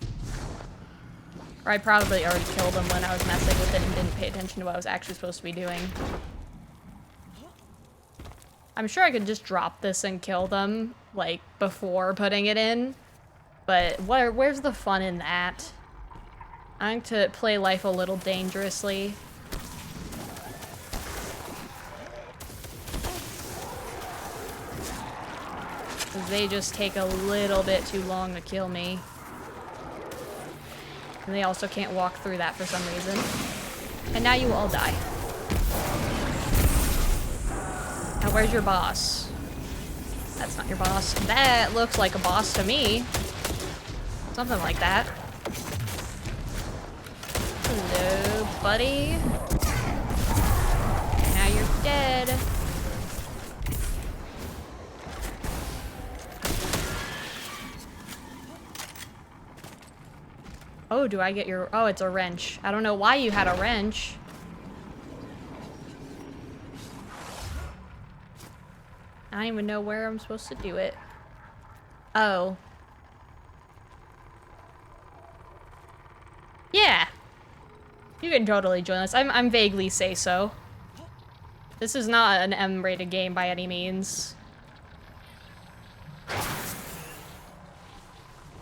Or I probably already killed them when I was messing with it and didn't pay attention to what I was actually supposed to be doing. I'm sure I could just drop this and kill them, like, before putting it in. But where's the fun in that? I like to play life a little dangerously. They just take a little bit too long to kill me. And they also can't walk through that for some reason. And now you all die. Now where's your boss? That's not your boss. That looks like a boss to me. Something like that. Hello, buddy. Now you're dead. Oh, do I get your... Oh, it's a wrench. I don't know why you had a wrench. I don't even know where I'm supposed to do it. Oh. Yeah. You can totally join us. I'm vaguely say so. This is not an M-rated game by any means.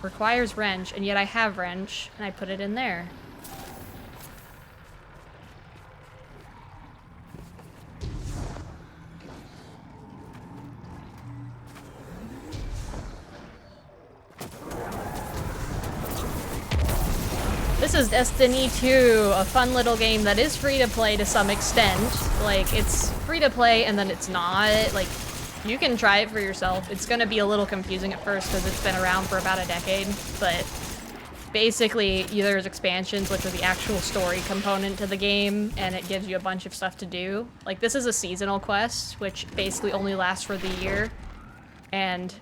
Requires wrench, and yet I have wrench, and I put it in there. This is Destiny 2, a fun little game that is free to play to some extent. Like, it's free to play and then it's not. Like, you can try it for yourself. It's gonna be a little confusing at first because it's been around for about a decade, but basically there's expansions, which are the actual story component to the game, and it gives you a bunch of stuff to do. Like, this is a seasonal quest, which basically only lasts for the year, and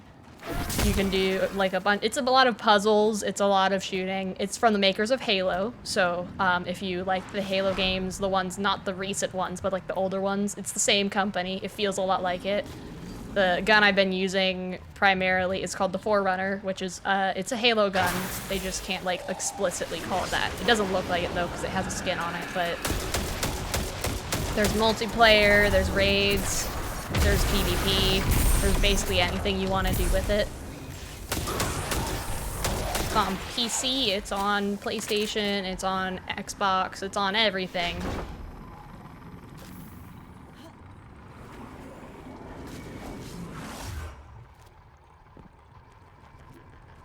you can do like a bunch. It's a lot of puzzles, it's a lot of shooting. It's from the makers of Halo, so if you like the Halo games, the ones, not the recent ones, but like the older ones, it's the same company. It feels a lot like it. The gun I've been using primarily is called the Forerunner, which is, it's a Halo gun. They just can't, like, explicitly call it that. It doesn't look like it, though, because it has a skin on it, but there's multiplayer, there's raids, there's PvP, there's basically anything you want to do with it. It's on PC, it's on PlayStation, it's on Xbox, it's on everything.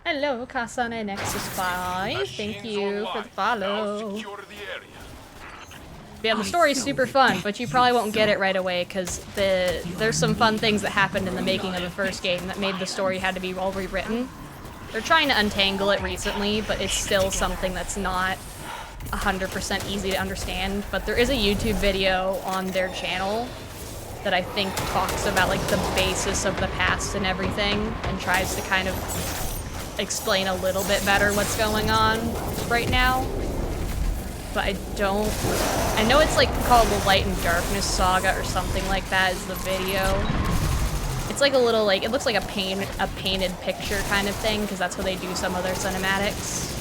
Hello, Kasane Nexus 5. Thank you for the follow. Yeah, the story's super fun, but you probably won't get it right away because there's some fun things that happened in the making of the first game that made the story had to be all rewritten. They're trying to untangle it recently, but it's still something that's not 100% easy to understand. But there is a YouTube video on their channel that I think talks about like the basis of the past and everything, and tries to kind of explain a little bit better what's going on right now. But I know it's like called the Light and Darkness Saga or something like that is the video. It's like a little, like, it looks like a painted picture kind of thing, because that's how they do some of their cinematics.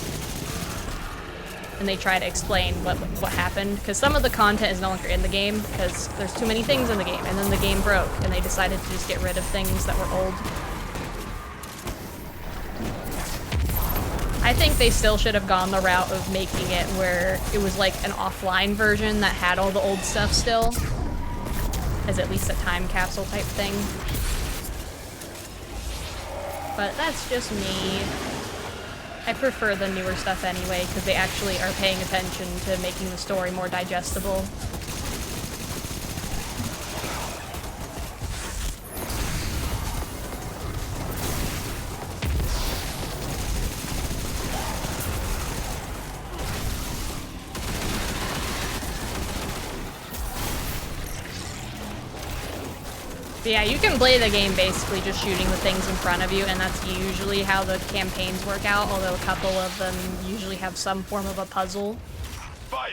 And they try to explain what happened, because some of the content is no longer in the game, because there's too many things in the game, and then the game broke, and they decided to just get rid of things that were old. I think they still should have gone the route of making it where it was like an offline version that had all the old stuff still, as at least a time capsule type thing. But that's just me. I prefer the newer stuff anyway, because they actually are paying attention to making the story more digestible. But yeah, you can play the game basically just shooting the things in front of you, and that's usually how the campaigns work out, although a couple of them usually have some form of a puzzle.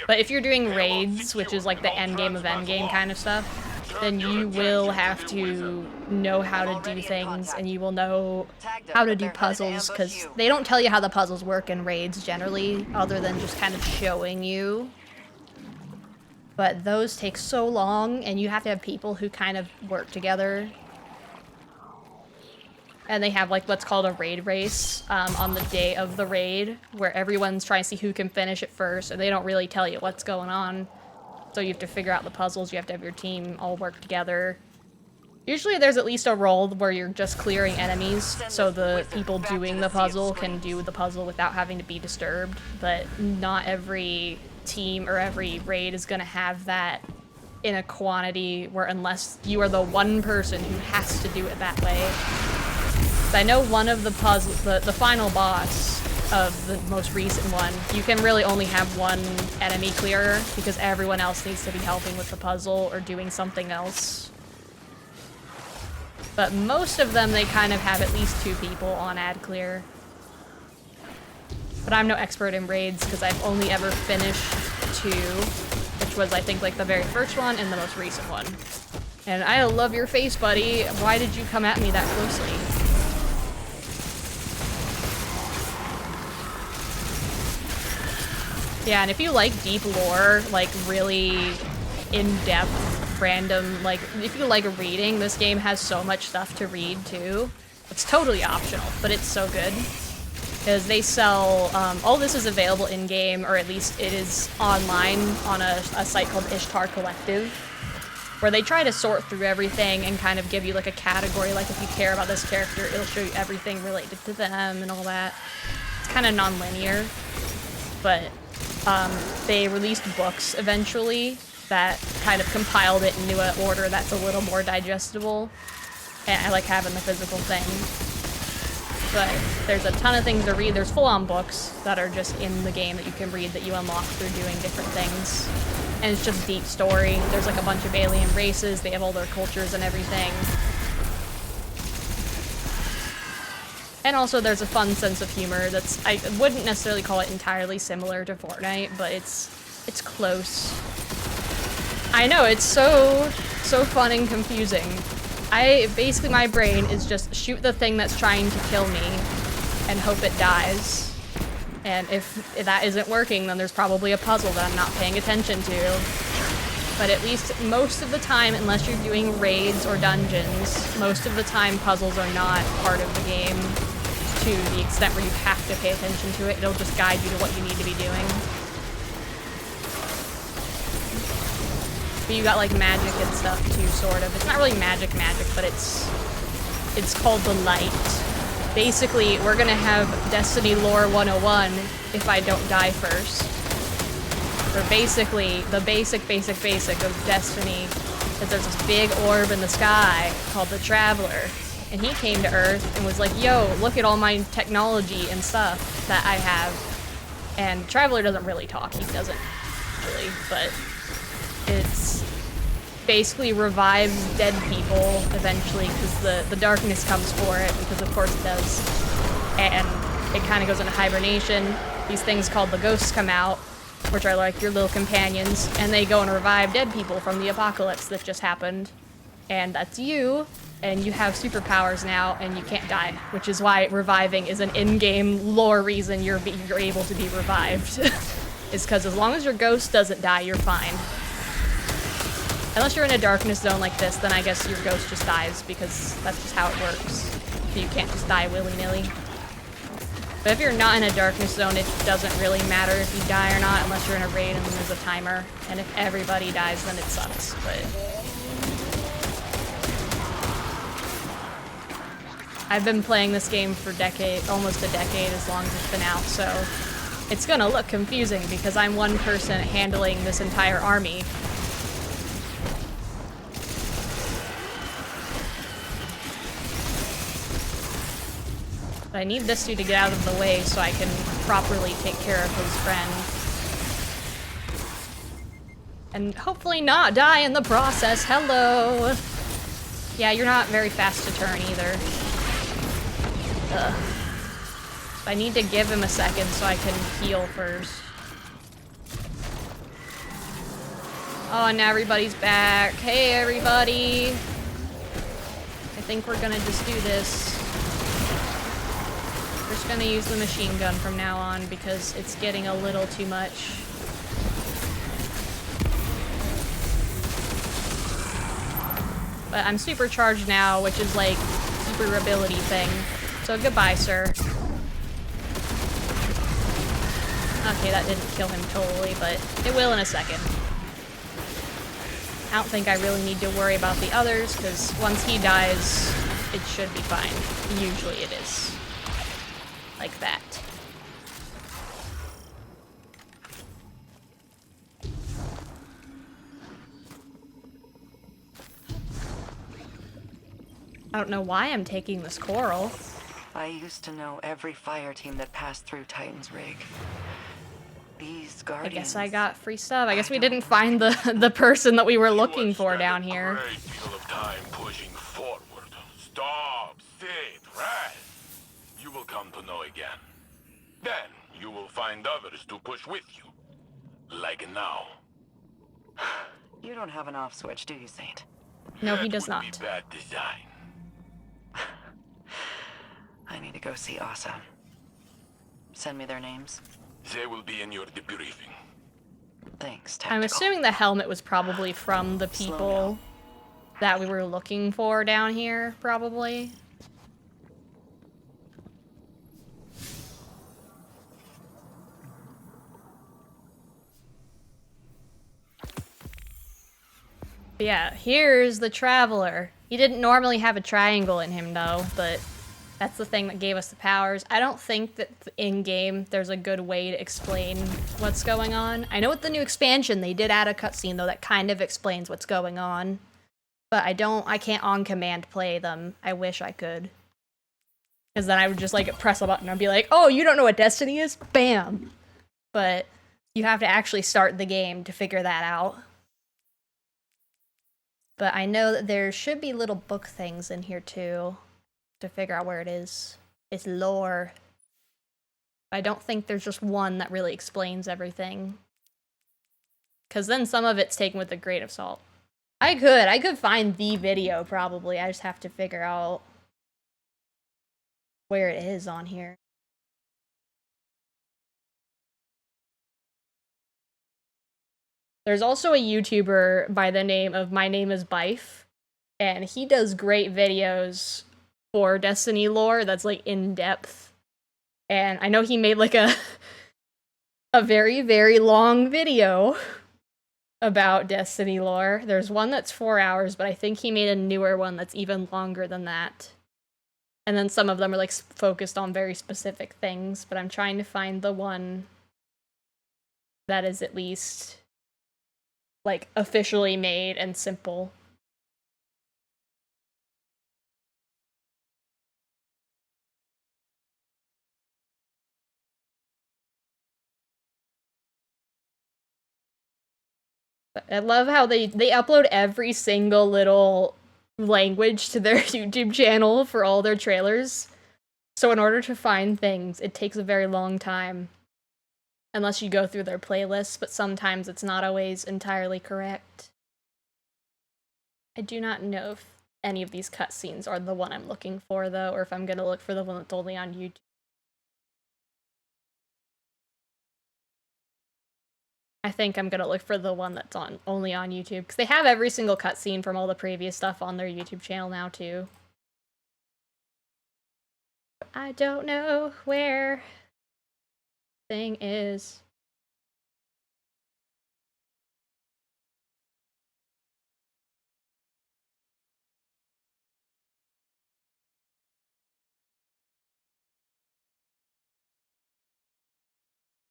But if you're doing raids, which is like the endgame of endgame kind of stuff, then you will have to know how to do things, and you will know how to do puzzles, because they don't tell you how the puzzles work in raids generally, other than just kind of showing you. But those take so long, and you have to have people who kind of work together. And they have like what's called a raid race on the day of the raid, where everyone's trying to see who can finish it first, and they don't really tell you what's going on. So you have to figure out the puzzles, you have to have your team all work together. Usually there's at least a role where you're just clearing enemies, so the people doing the puzzle can do the puzzle without having to be disturbed, but not every team or every raid is gonna have that in a quantity where unless you are the one person who has to do it that way. So I know one of the puzzle, the final boss of the most recent one, you can really only have one enemy clearer because everyone else needs to be helping with the puzzle or doing something else. But most of them, they kind of have at least 2 people on ad clear. But I'm no expert in raids because I've only ever finished 2, which was I think like the very first one and the most recent one. And I love your face, buddy. Why did you come at me that closely? Yeah, and if you like deep lore, like really in-depth random, like, if you like reading, this game has so much stuff to read, too. It's totally optional, but it's so good. Because they sell, all this is available in-game, or at least it is online on a site called Ishtar Collective, where they try to sort through everything and kind of give you, like, a category, like, if you care about this character, it'll show you everything related to them and all that. It's kind of non-linear, but, they released books eventually that kind of compiled it into an order that's a little more digestible, and I like having the physical thing. But there's a ton of things to read. There's full-on books that are just in the game that you can read that you unlock through doing different things, and it's just deep story. There's like a bunch of alien races, they have all their cultures and everything. And also there's a fun sense of humor that's, I wouldn't necessarily call it entirely similar to Fortnite, but it's close. I know, it's so fun and confusing. Basically my brain is just shoot the thing that's trying to kill me and hope it dies. And if that isn't working, then there's probably a puzzle that I'm not paying attention to. But at least most of the time, unless you're doing raids or dungeons, most of the time puzzles are not part of the game to the extent where you have to pay attention to it. It'll just guide you to what you need to be doing. But you got like magic and stuff too, sort of. It's not really magic, but it's called the Light. Basically, we're gonna have Destiny Lore 101 if I don't die first. Or basically, the basic of Destiny is there's this big orb in the sky called the Traveler. And he came to Earth and was like, yo, look at all my technology and stuff that I have. And Traveler doesn't really talk, he doesn't really, but it's basically revives dead people eventually because the darkness comes for it, because of course it does. And it kind of goes into hibernation. These things called the ghosts come out, which are like your little companions, and they go and revive dead people from the apocalypse that just happened. And that's you, and you have superpowers now, and you can't die, which is why reviving is an in-game lore reason you're able to be revived. Is because as long as your ghost doesn't die, you're fine. Unless you're in a darkness zone like this, then I guess your ghost just dies, because that's just how it works. You can't just die willy-nilly. But if you're not in a darkness zone, it doesn't really matter if you die or not, unless you're in a raid and then there's a timer. And if everybody dies, then it sucks, but... I've been playing this game for almost a decade, as long as it's been out, so... It's gonna look confusing, because I'm one person handling this entire army. But I need this dude to get out of the way so I can properly take care of his friend. And hopefully not die in the process. Hello! Yeah, you're not very fast to turn either. Ugh. I need to give him a second so I can heal first. Oh, and now everybody's back. Hey, everybody! I think we're gonna just do this. We're just gonna use the machine gun from now on because it's getting a little too much. But I'm supercharged now, which is like super ability thing. So goodbye, sir. Okay, that didn't kill him totally, but it will in a second. I don't think I really need to worry about the others, because once he dies, it should be fine. Usually it is. Like that. I don't know why I'm taking this coral. I used to know every fire team that passed through Titan's rig. These I guardians... guess I got free stuff. I guess we didn't find the person that we were looking for down here. Great deal of time pushing forward. Stop, sit, rest. You will come to know again. Then you will find others to push with you. Like now. You don't have an off switch, do you, Saint? No, he does That would not. be bad design. I need to go see Asa. Send me their names. They will be in your debriefing. Thanks, I'm Tactical. assuming the helmet was probably from the people that we were looking for down here, probably. But yeah, here's the Traveler. He didn't normally have a triangle in him though, but that's the thing that gave us the powers. I don't think that in-game there's a good way to explain what's going on. I know with the new expansion they did add a cutscene though that kind of explains what's going on. But I can't on command play them. I wish I could. Because then I would just like press a button and be like, oh, you don't know what Destiny is? Bam! But you have to actually start the game to figure that out. But I know that there should be little book things in here too to figure out where it is. It's lore. I don't think there's just one that really explains everything. Because then some of it's taken with a grain of salt. I could find the video probably. I just have to figure out where it is on here. There's also a YouTuber by the name of My Name is Bife, and he does great videos for Destiny lore that's like in depth. And I know he made like a very, very long video about Destiny lore. There's one that's 4 hours, but I think he made a newer one that's even longer than that. And then some of them are like focused on very specific things, but I'm trying to find the one that is at least like officially made and simple. I love how they upload every single little language to their YouTube channel for all their trailers. So in order to find things, it takes a very long time. Unless you go through their playlists, but sometimes it's not always entirely correct. I do not know if any of these cutscenes are the one I'm looking for, though, or if I'm gonna look for the one that's only on YouTube. I think I'm gonna look for the one that's only on YouTube, because they have every single cutscene from all the previous stuff on their YouTube channel now, too. But I don't know where thing is.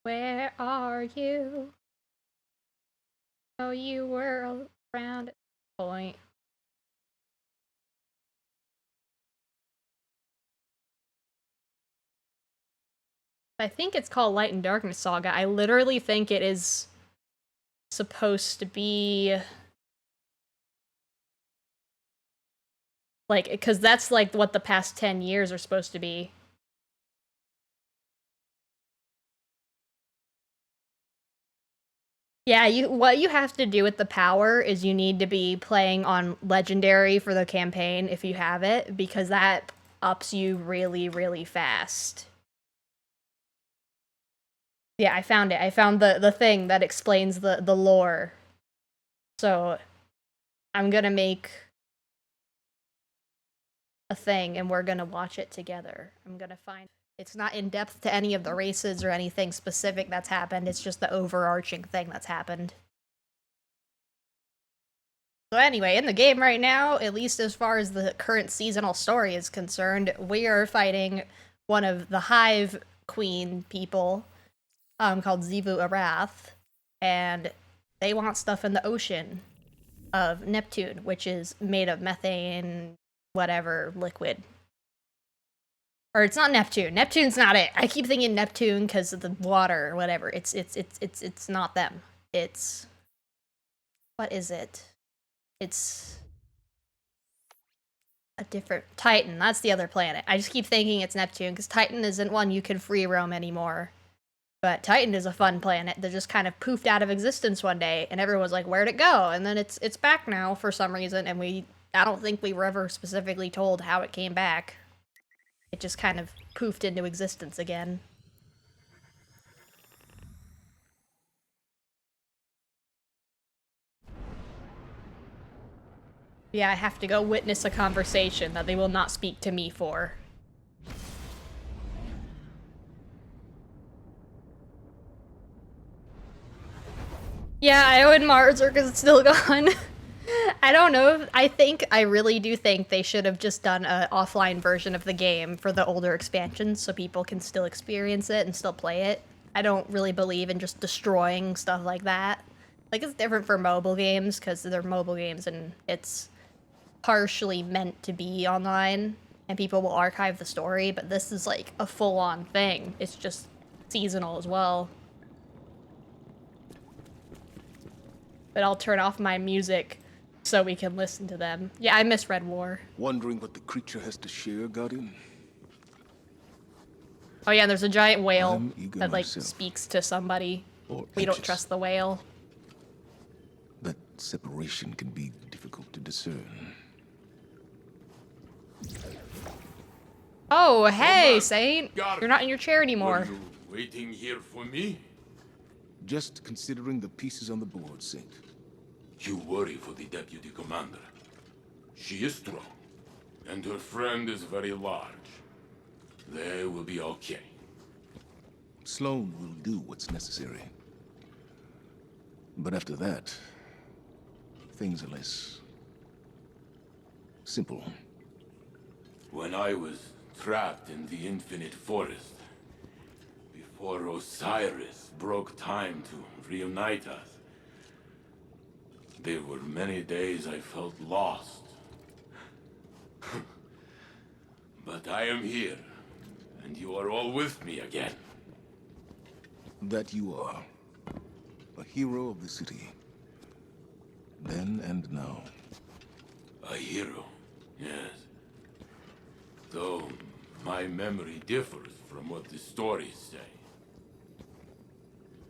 Where are you? Oh, you were around at the point. I think it's called Light and Darkness Saga. I literally think it is supposed to be like, because that's like what the past 10 years are supposed to be. Yeah, what you have to do with the power is you need to be playing on Legendary for the campaign if you have it, because that ups you really, really fast. Yeah, I found it. I found the thing that explains the lore. So, I'm gonna make a thing and we're gonna watch it together. I'm gonna find... It's not in depth to any of the races or anything specific that's happened, it's just the overarching thing that's happened. So anyway, in the game right now, at least as far as the current seasonal story is concerned, we are fighting one of the Hive Queen people, called Xivu Arath, and they want stuff in the ocean of Neptune, which is made of methane, whatever, liquid. Or it's not Neptune. Neptune's not it. I keep thinking Neptune because of the water or whatever. It's not them. It's, what is it? It's a different Titan. That's the other planet. I just keep thinking it's Neptune because Titan isn't one you can free roam anymore. But Titan is a fun planet that just kind of poofed out of existence one day, and everyone's like, "Where'd it go?" And then it's back now for some reason, and I don't think we were ever specifically told how it came back. It just kind of poofed into existence again. Yeah, I have to go witness a conversation that they will not speak to me for. Yeah, Io and Mars are because it's still gone. I don't know. I really do think they should have just done an offline version of the game for the older expansions so people can still experience it and still play it. I don't really believe in just destroying stuff like that. Like, it's different for mobile games because they're mobile games and it's partially meant to be online and people will archive the story, but this is like a full-on thing. It's just seasonal as well. But I'll turn off my music so we can listen to them. Yeah, I miss Red War. Wondering what the creature has to share, Guardian? Oh yeah, there's a giant whale that like myself. speaks to somebody. Or We don't anxious. trust the whale. That separation can be difficult to discern. Oh, hey, on, Saint! Guardian. You're not in your chair anymore. Were you waiting here for me? Just considering the pieces on the board, Saint. You worry for the deputy commander. She is strong, and her friend is very large. They will be okay. Sloane will do what's necessary. But after that, things are less simple. When I was trapped in the infinite forest, before Osiris broke time to reunite us, there were many days I felt lost. But I am here, and you are all with me again. That you are. A hero of the city. Then and now. A hero, yes. Though my memory differs from what the stories say.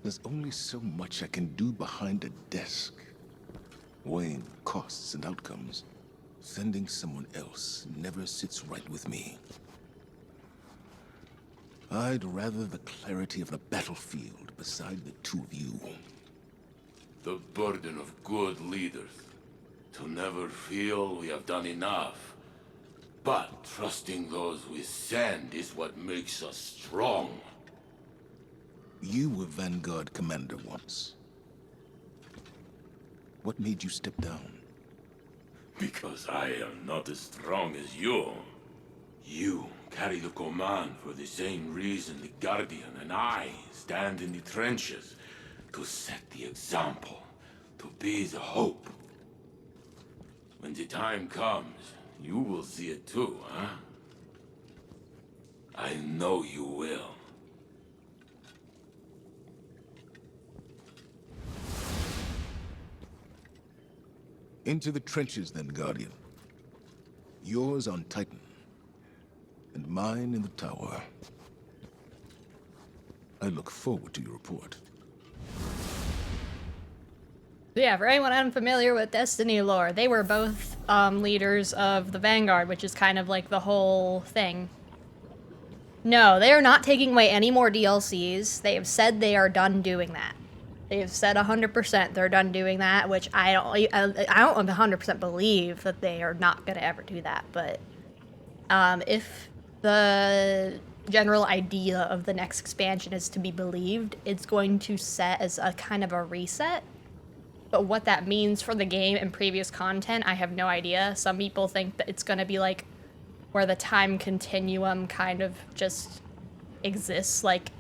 There's only so much I can do behind a desk. Weighing costs and outcomes. Sending someone else never sits right with me. I'd rather the clarity of the battlefield beside the two of you. The burden of good leaders. To never feel we have done enough. But trusting those we send is what makes us strong. You were Vanguard commander once. What made you step down? Because I am not as strong as you. You carry the command for the same reason the Guardian and I stand in the trenches. To set the example. To be the hope. When the time comes, you will see it too, huh? I know you will. Into the trenches then, Guardian. Yours on Titan. And mine in the tower. I look forward to your report. Yeah, for anyone unfamiliar with Destiny lore, they were both leaders of the Vanguard, which is kind of like the whole thing. No, they are not taking away any more DLCs. They have said they are done doing that. They have said 100% they're done doing that, which I don't 100% believe that they are not going to ever do that. But if the general idea of the next expansion is to be believed, it's going to set as a kind of a reset. But what that means for the game and previous content, I have no idea. Some people think that it's gonna be like where the time continuum kind of just exists, like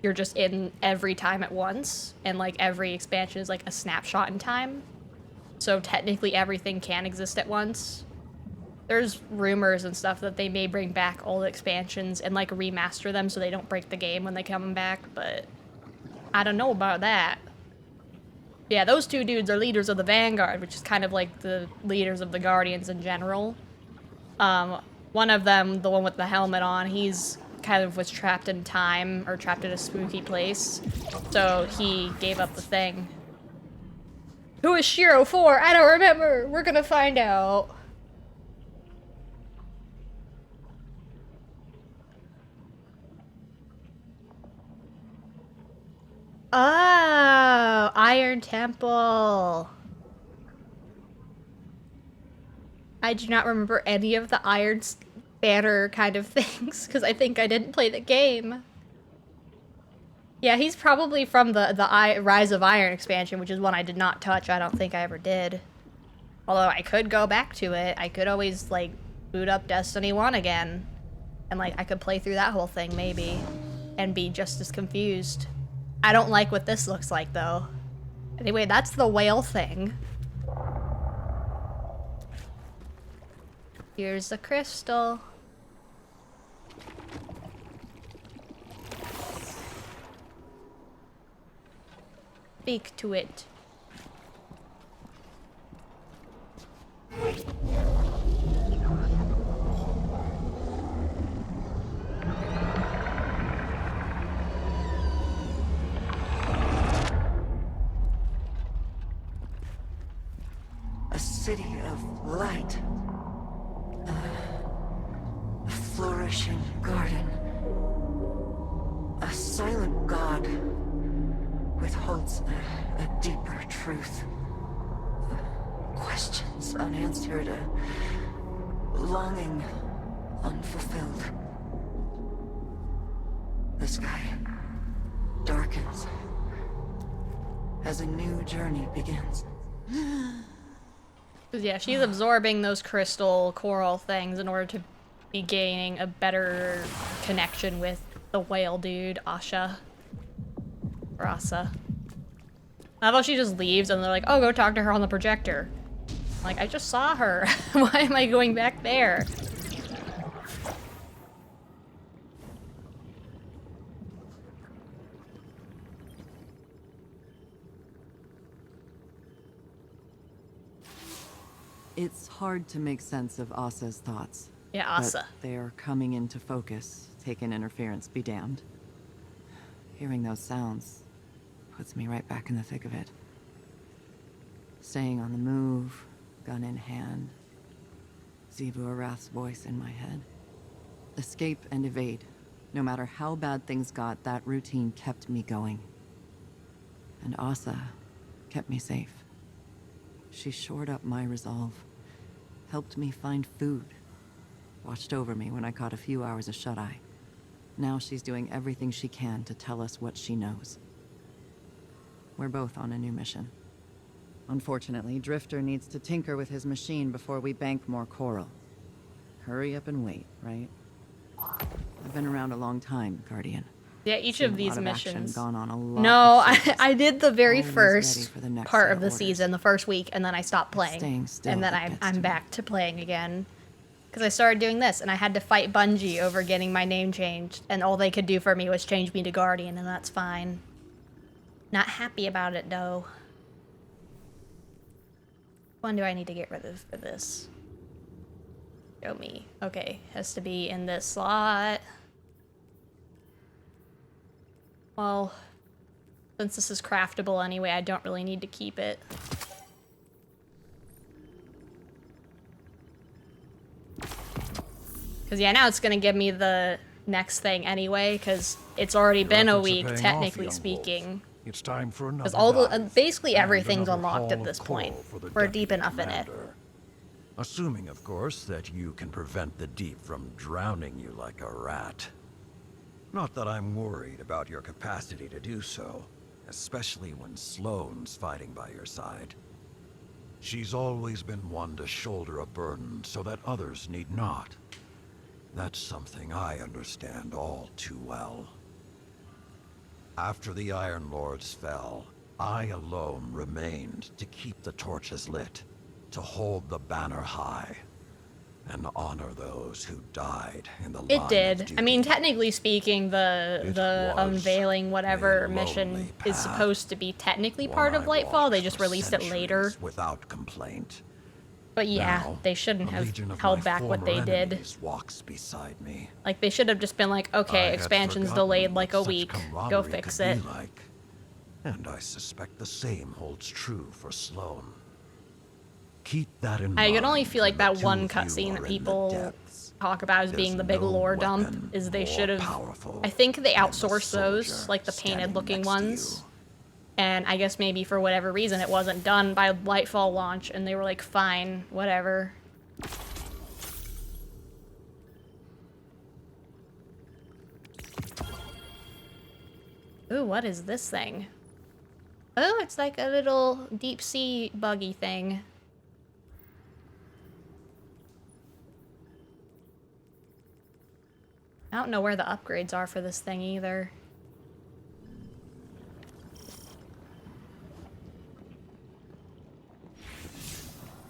you're just in every time at once, and like every expansion is like a snapshot in time. So technically everything can exist at once. There's rumors and stuff that they may bring back old expansions and like remaster them so they don't break the game when they come back, but I don't know about that. Yeah, those two dudes are leaders of the Vanguard, which is kind of like the leaders of the Guardians in general. One of them, the one with the helmet on, he's kind of was trapped in time, or trapped in a spooky place, so he gave up the thing. Who is Shiro for? I don't remember! We're gonna find out. Oh, Iron Temple. I do not remember any of the Iron Banner kind of things, because I think I didn't play the game. Yeah, he's probably from the Rise of Iron expansion, which is one I did not touch. I don't think I ever did. Although I could go back to it. I could always, like, boot up Destiny 1 again. And, like, I could play through that whole thing, maybe. And be just as confused. I don't like what this looks like, though. Anyway, that's the whale thing. Here's the crystal. Speak to it. A city of light. A flourishing garden. A silent god withholds a deeper truth. Questions unanswered, a longing unfulfilled. The sky darkens as a new journey begins. Yeah, she's absorbing those crystal coral things in order to be gaining a better connection with the whale dude, Asha. Or Asa. How about she just leaves and they're like, oh, go talk to her on the projector. Like, I just saw her. Why am I going back there? It's hard to make sense of Asa's thoughts. Yeah, Asa. But they're coming into focus. Taken interference, be damned. Hearing those sounds puts me right back in the thick of it. Staying on the move, gun in hand. Xivu Arath's voice in my head. Escape and evade. No matter how bad things got, that routine kept me going. And Asa kept me safe. She shored up my resolve. Helped me find food. Watched over me when I caught a few hours of shut-eye. Now she's doing everything she can to tell us what she knows. We're both on a new mission. Unfortunately, Drifter needs to tinker with his machine before we bank more coral. Hurry up and wait, right? I've been around a long time, Guardian. Yeah, each of these missions. Gone on a lot no, of I did the very Always first ready for the part next of the orders. season, the first week, and then I stopped playing. Staying still And then that gets I'm to me. back to playing again. Because I started doing this, and I had to fight Bungie over getting my name changed, and all they could do for me was change me to Guardian, and that's fine. Not happy about it, though. One do I need to get rid of for this? Show me. Okay, has to be in this slot. Well, since this is craftable anyway, I don't really need to keep it. Because, yeah, now it's going to give me the next thing anyway, because it's already been a week, technically speaking. It's time for another Because all the dive, basically and everything's another unlocked haul at of this coral point. for the We're deputy deep enough in it. commander. Assuming, of course, that you can prevent the deep from drowning you like a rat. Not that I'm worried about your capacity to do so, especially when Sloane's fighting by your side. She's always been one to shoulder a burden so that others need not. That's something I understand all too well. After the Iron Lords fell, I alone remained to keep the torches lit, to hold the banner high, and honor those who died in the line It of did. duty. I mean, technically speaking, the was unveiling whatever a mission lonely is path, supposed to be technically one part of I Lightfall. walked They just for released it later. centuries without complaint. But yeah, Now, they shouldn't a have legion of held my back what they former did. enemies walks beside me. Like, they should have just been like, I okay, had expansion's forgotten delayed like what a such week. Go camaraderie fix could it. be like. And I suspect the same holds true for Sloane. Keep that in mind. I can only feel like when the that two one of you cutscene are that in the people depths. talk about as being the big There's no lore dump weapon is they more should have. powerful I think they than the outsourced those, soldier like the standing painted looking next to ones. you. And I guess maybe for whatever reason it wasn't done by Lightfall launch, and they were like, fine, whatever. Ooh, what is this thing? Oh, it's like a little deep sea buggy thing. I don't know where the upgrades are for this thing either.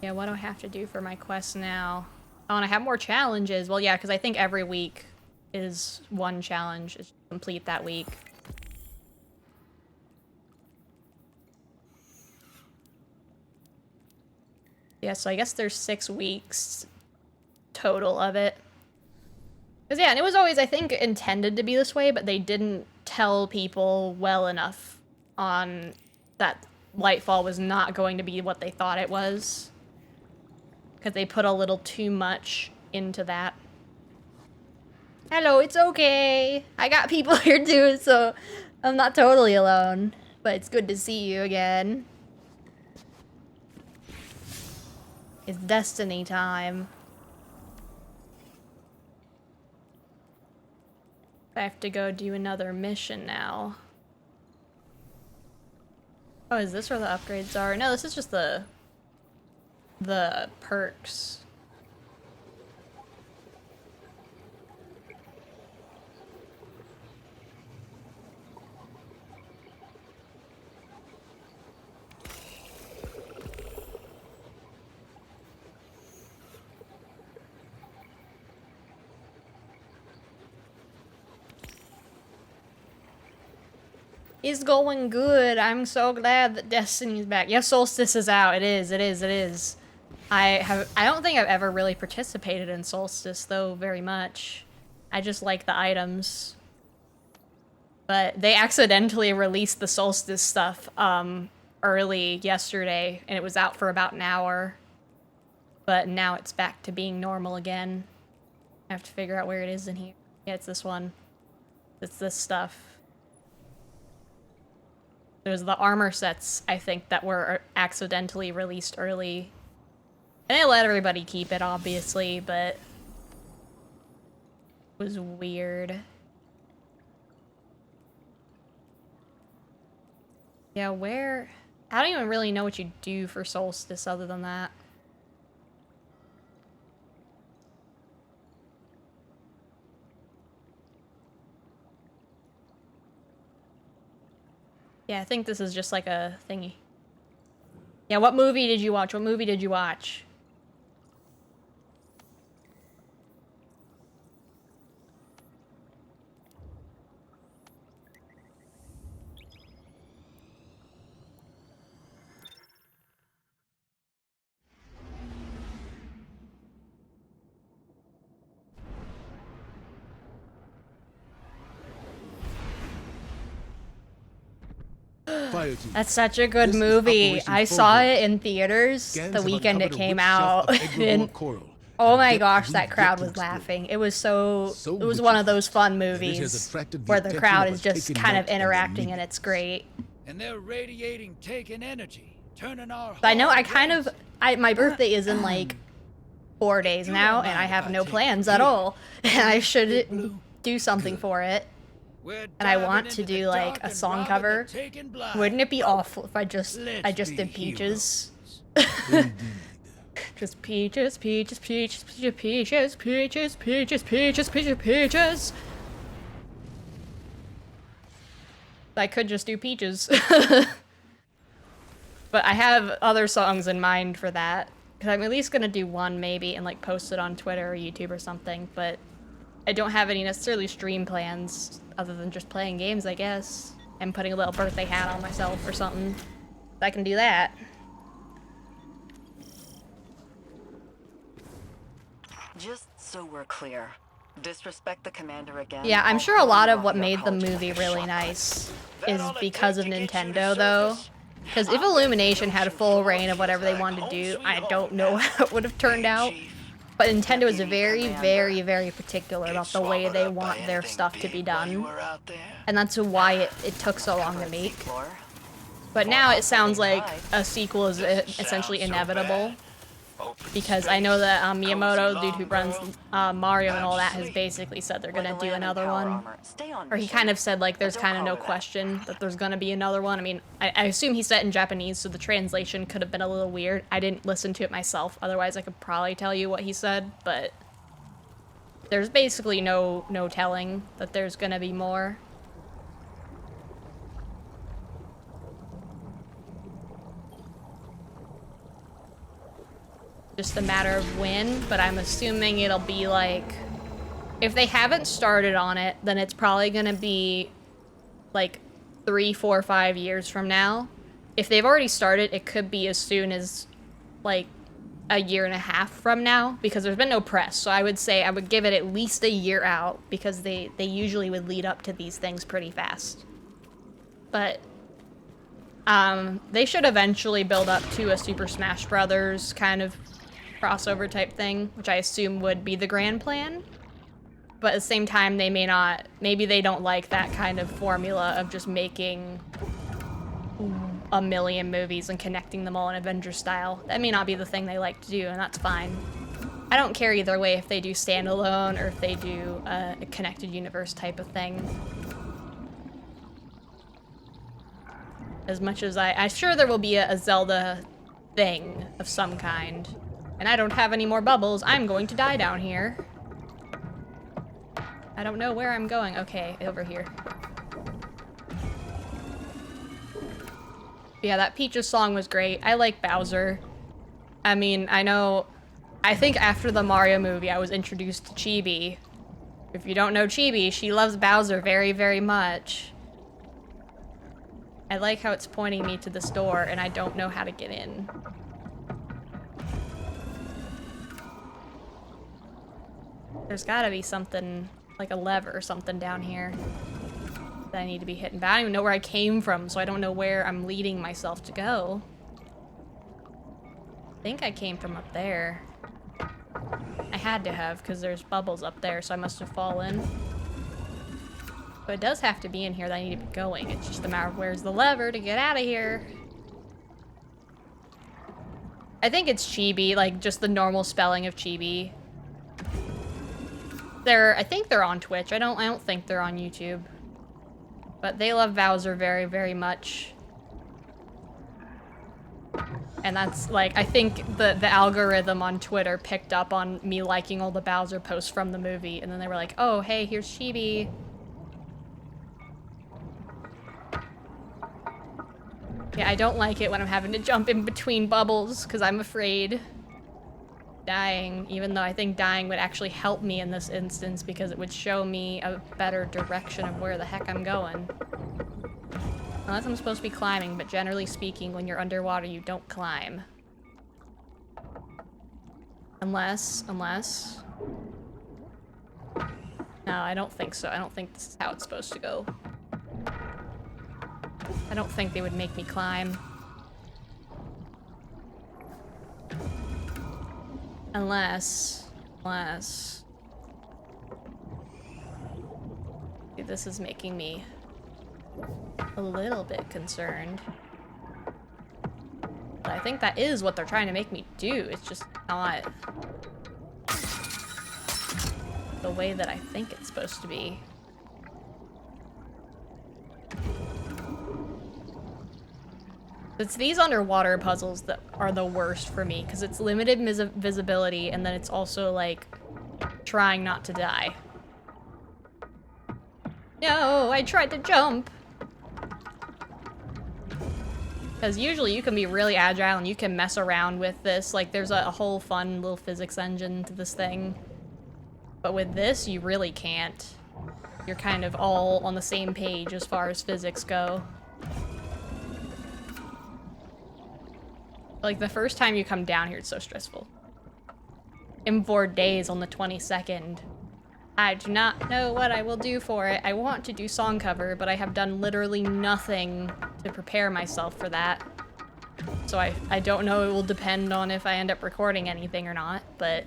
Yeah, what do I have to do for my quest now? Oh, and I have more challenges. Well, yeah, because I think every week is one challenge. Is complete that week. Yeah, so I guess there's 6 weeks total of it. Because, yeah, and it was always, I think, intended to be this way, but they didn't tell people well enough on that Lightfall was not going to be what they thought it was. Because they put a little too much into that. Hello, it's okay. I got people here too, so I'm not totally alone. But it's good to see you again. It's Destiny time. I have to go do another mission now. Oh, is this where the upgrades are? No, this is just the perks. It's going good. I'm so glad that Destiny's back. Yeah, Solstice is out. It is. I don't think I've ever really participated in Solstice though very much. I just like the items. But they accidentally released the Solstice stuff early yesterday, and it was out for about an hour. But now it's back to being normal again. I have to figure out where it is in here. Yeah, it's this one. It's this stuff. There's the armor sets, I think, that were accidentally released early. And they let everybody keep it, obviously, but it was weird. Yeah, where... I don't even really know what you do for Solstice other than that. Yeah, I think this is just like a thingy. Yeah, what movie did you watch? What movie did you watch? Fire team. That's such a good This is movie. Operation I saw Fulgurant. it in theaters Scans the have weekend it uncovered a came rich shelf out. of egregore And coral oh at my depths gosh, we've that yet crowd to was explore. laughing. It was so it was rich one in of those fact fun that it has movies attracted the where the attention crowd of is a just taken kind of note in the interacting and media. it's great. And they're radiating taken energy, turning our But I know I heart kind of my birthday is in like 4 days now and I have no plans at all. And I should do something for it. and I want to do like a song cover, wouldn't it be awful if I just did Peaches? Just peaches, peaches, peaches, peaches, peaches, peaches, peaches, peaches, peaches, peaches. I could just do Peaches. But I have other songs in mind for that. Because I'm at least gonna do one maybe and like post it on Twitter or YouTube or something, but I don't have any necessarily stream plans other than just playing games, I guess. And putting a little birthday hat on myself or something. I can do that. Just so we're clear, disrespect the commander again. Yeah, I'm sure a lot of what made the movie really nice is because of Nintendo, though. Because if Illumination had a full reign of whatever they wanted to do, I don't know how it would have turned out. But Nintendo is very, very, very particular about the way they want their stuff to be done. And that's why it took so long to make. But now it sounds like a sequel is essentially inevitable. Because I know that Miyamoto, dude who runs Mario and all that, has basically said they're gonna do another one. Or he kind of said like there's kind of no question that there's gonna be another one. I mean, I assume he said it in Japanese, so the translation could have been a little weird. I didn't listen to it myself, otherwise I could probably tell you what he said, but there's basically no telling that there's gonna be more. Just a matter of when, but I'm assuming it'll be like, if they haven't started on it, then it's probably gonna be like 3, 4, 5 years from now. If they've already started, it could be as soon as like a year and a half from now, because there's been no press. So I would say I would give it at least a year out, because they usually would lead up to these things pretty fast. But they should eventually build up to a Super Smash Brothers kind of crossover type thing, which I assume would be the grand plan. But at the same time, they may not, maybe they don't like that kind of formula of just making a million movies and connecting them all in Avengers style. That may not be the thing they like to do, and that's fine. I don't care either way if they do standalone or if they do a connected universe type of thing. As much as I'm sure there will be a Zelda thing of some kind. And I don't have any more bubbles. I'm going to die down here. I don't know where I'm going. Okay, over here. Yeah, that Peaches song was great. I like Bowser. I mean, I think after the Mario movie, I was introduced to Chibi. If you don't know Chibi, she loves Bowser very, very much. I like how it's pointing me to this door, and I don't know how to get in. There's gotta be something, like a lever or something down here that I need to be hitting. But I don't even know where I came from, so I don't know where I'm leading myself to go. I think I came from up there. I had to have, because there's bubbles up there, so I must have fallen. But it does have to be in here that I need to be going. It's just a matter of where's the lever to get out of here. I think it's Chibi, like just the normal spelling of Chibi. I think they're on Twitch. I don't think they're on YouTube. But they love Bowser very, very much. And that's like, I think the algorithm on Twitter picked up on me liking all the Bowser posts from the movie, and then they were like, oh, hey, here's Chibi. Yeah, I don't like it when I'm having to jump in between bubbles, because I'm afraid dying, even though I think dying would actually help me in this instance, because it would show me a better direction of where the heck I'm going. Unless I'm supposed to be climbing, but generally speaking, when you're underwater, you don't climb. Unless... No, I don't think so. I don't think this is how it's supposed to go. I don't think they would make me climb. Unless... Dude, this is making me a little bit concerned. But I think that is what they're trying to make me do. It's just not the way that I think it's supposed to be. It's these underwater puzzles that are the worst for me, because it's limited visibility, and then it's also, like, trying not to die. No, I tried to jump! Because usually you can be really agile and you can mess around with this. Like, there's a whole fun little physics engine to this thing. But with this, you really can't. You're kind of all on the same page as far as physics go. Like, the first time you come down here, it's so stressful. In 4 days on the 22nd. I do not know what I will do for it. I want to do song cover, but I have done literally nothing to prepare myself for that. So I don't know, it will depend on if I end up recording anything or not, but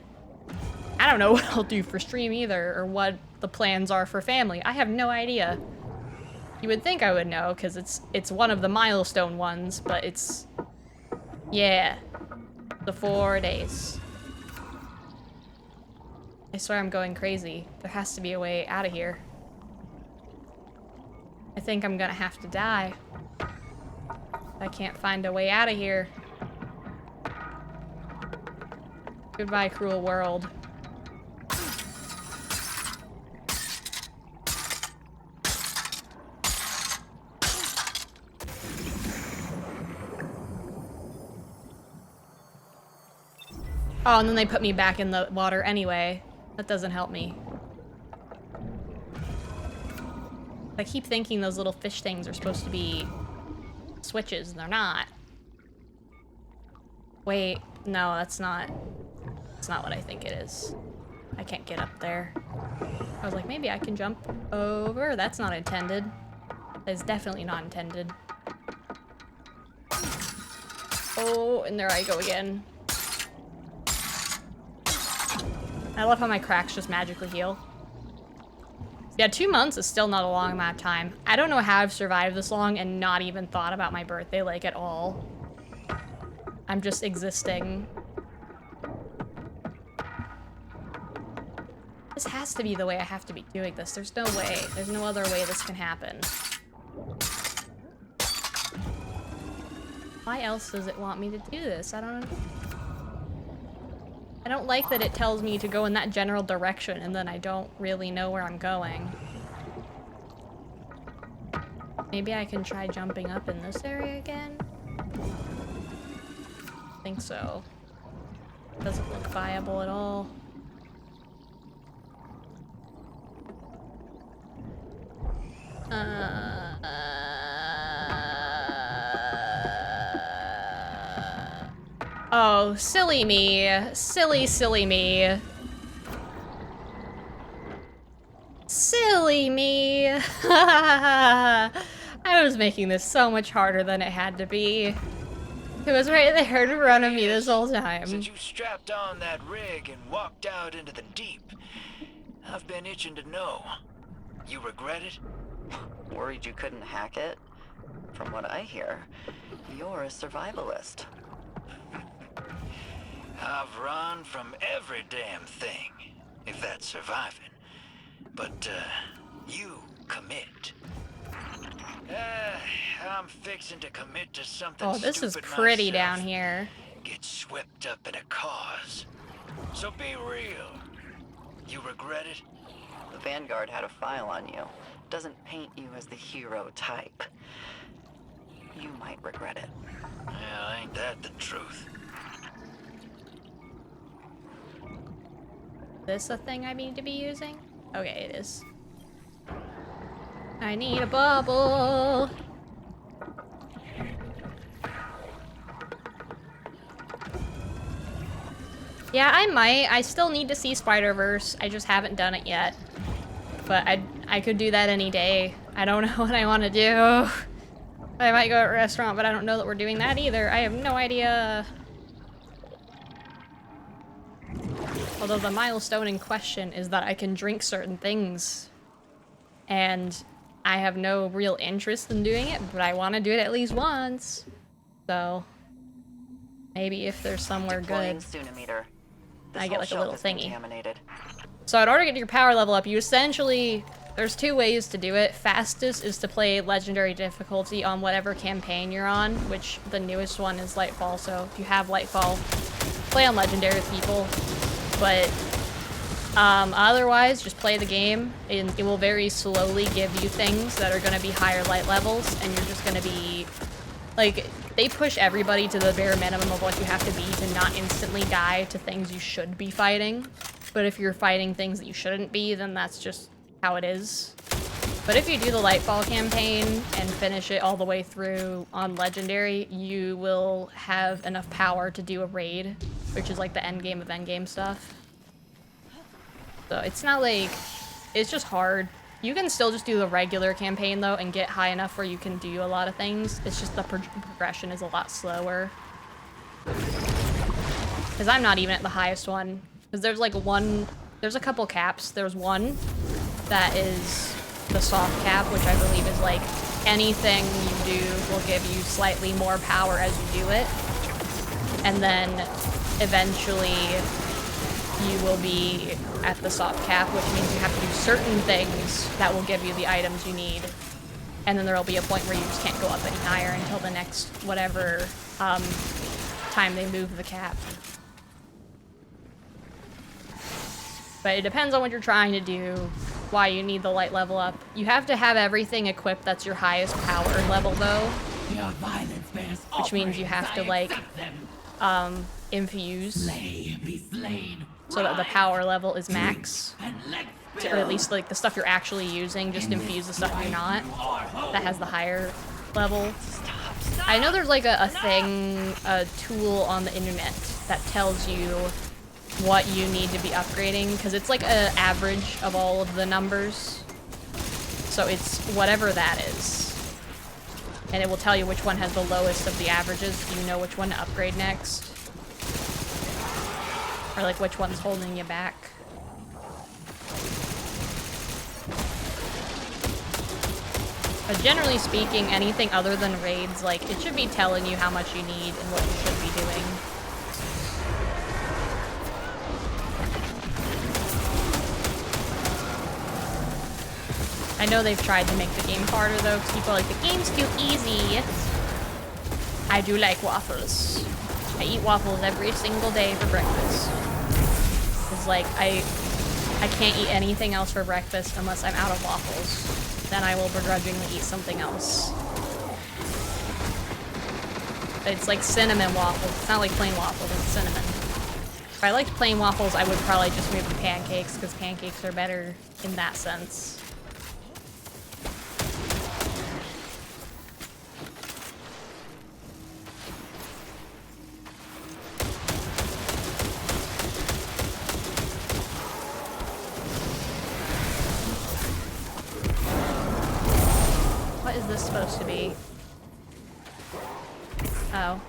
I don't know what I'll do for stream either, or what the plans are for family. I have no idea. You would think I would know, because it's one of the milestone ones, but it's... yeah. The 4 days. I swear I'm going crazy. There has to be a way out of here. I think I'm gonna have to die. I can't find a way out of here. Goodbye, cruel world. Oh, and then they put me back in the water anyway. That doesn't help me. I keep thinking those little fish things are supposed to be switches, and they're not. Wait, no, that's not what I think it is. I can't get up there. I was like, maybe I can jump over. That's not intended. That is definitely not intended. Oh, and there I go again. I love how my cracks just magically heal. Yeah, 2 months is still not a long amount of time. I don't know how I've survived this long and not even thought about my birthday, like, at all. I'm just existing. This has to be the way I have to be doing this. There's no way. There's no other way this can happen. Why else does it want me to do this? I don't like that it tells me to go in that general direction and then I don't really know where I'm going. Maybe I can try jumping up in this area again? I think so. Doesn't look viable at all. Oh, silly me. Silly, silly me. Silly me. I was making this so much harder than it had to be. It was right there in front of me this whole time. Since you strapped on that rig and walked out into the deep, I've been itching to know. You regret it? Worried you couldn't hack it? From what I hear, you're a survivalist. I've run from every damn thing, if that's surviving. But, you commit. I'm fixing to commit to something Oh, this is pretty down here. Get swept up in a cause. So be real. You regret it? The Vanguard had a file on you. Doesn't paint you as the hero type. You might regret it. Well, ain't that the truth? This a thing I need to be using? Okay, it is. I need a bubble. Yeah, I might. I still need to see Spider-Verse. I just haven't done it yet. But I could do that any day. I don't know what I want to do. I might go to a restaurant, but I don't know that we're doing that either. I have no idea. Although the milestone in question is that I can drink certain things. And I have no real interest in doing it, but I want to do it at least once. So maybe if there's somewhere good, I get like a little thingy. So in order to get your power level up, you essentially There's two ways to do it. Fastest is to play legendary difficulty on whatever campaign you're on, which the newest one is Lightfall, so if you have Lightfall, play on legendary with people. But otherwise, just play the game, and it will very slowly give you things that are going to be higher light levels, and you're just going to be, like, they push everybody to the bare minimum of what you have to be to not instantly die to things you should be fighting. But if you're fighting things that you shouldn't be, then that's just how it is. But if you do the Lightfall campaign and finish it all the way through on Legendary, you will have enough power to do a raid, which is like the endgame of endgame stuff. So it's not like, it's just hard. You can still just do the regular campaign though and get high enough where you can do a lot of things. It's just the progression is a lot slower. Because I'm not even at the highest one. Because there's like there's a couple caps. There's one that is the soft cap, which I believe is like anything you do will give you slightly more power as you do it. And then eventually you will be at the soft cap, which means you have to do certain things that will give you the items you need. And then there will be a point where you just can't go up any higher until the next whatever time they move the cap. But it depends on what you're trying to do, why you need the light level up. You have to have everything equipped that's your highest power level though. Which means you have to like infuse so that the power level is max. Or at least like the stuff you're actually using, just infuse the stuff you're not. That has the higher level. I know there's like a tool on the internet that tells you what you need to be upgrading, because it's like an average of all of the numbers. So it's whatever that is. And it will tell you which one has the lowest of the averages, so you know which one to upgrade next. Or like which one's holding you back. But generally speaking, anything other than raids, like, it should be telling you how much you need and what you should be doing. I know they've tried to make the game harder though, because people are like, the game's too easy. I do like waffles. I eat waffles every single day for breakfast. It's like, I can't eat anything else for breakfast unless I'm out of waffles. Then I will begrudgingly eat something else. But it's like cinnamon waffles. It's not like plain waffles, it's cinnamon. If I liked plain waffles, I would probably just move to pancakes, because pancakes are better in that sense. What is this supposed to be? Oh.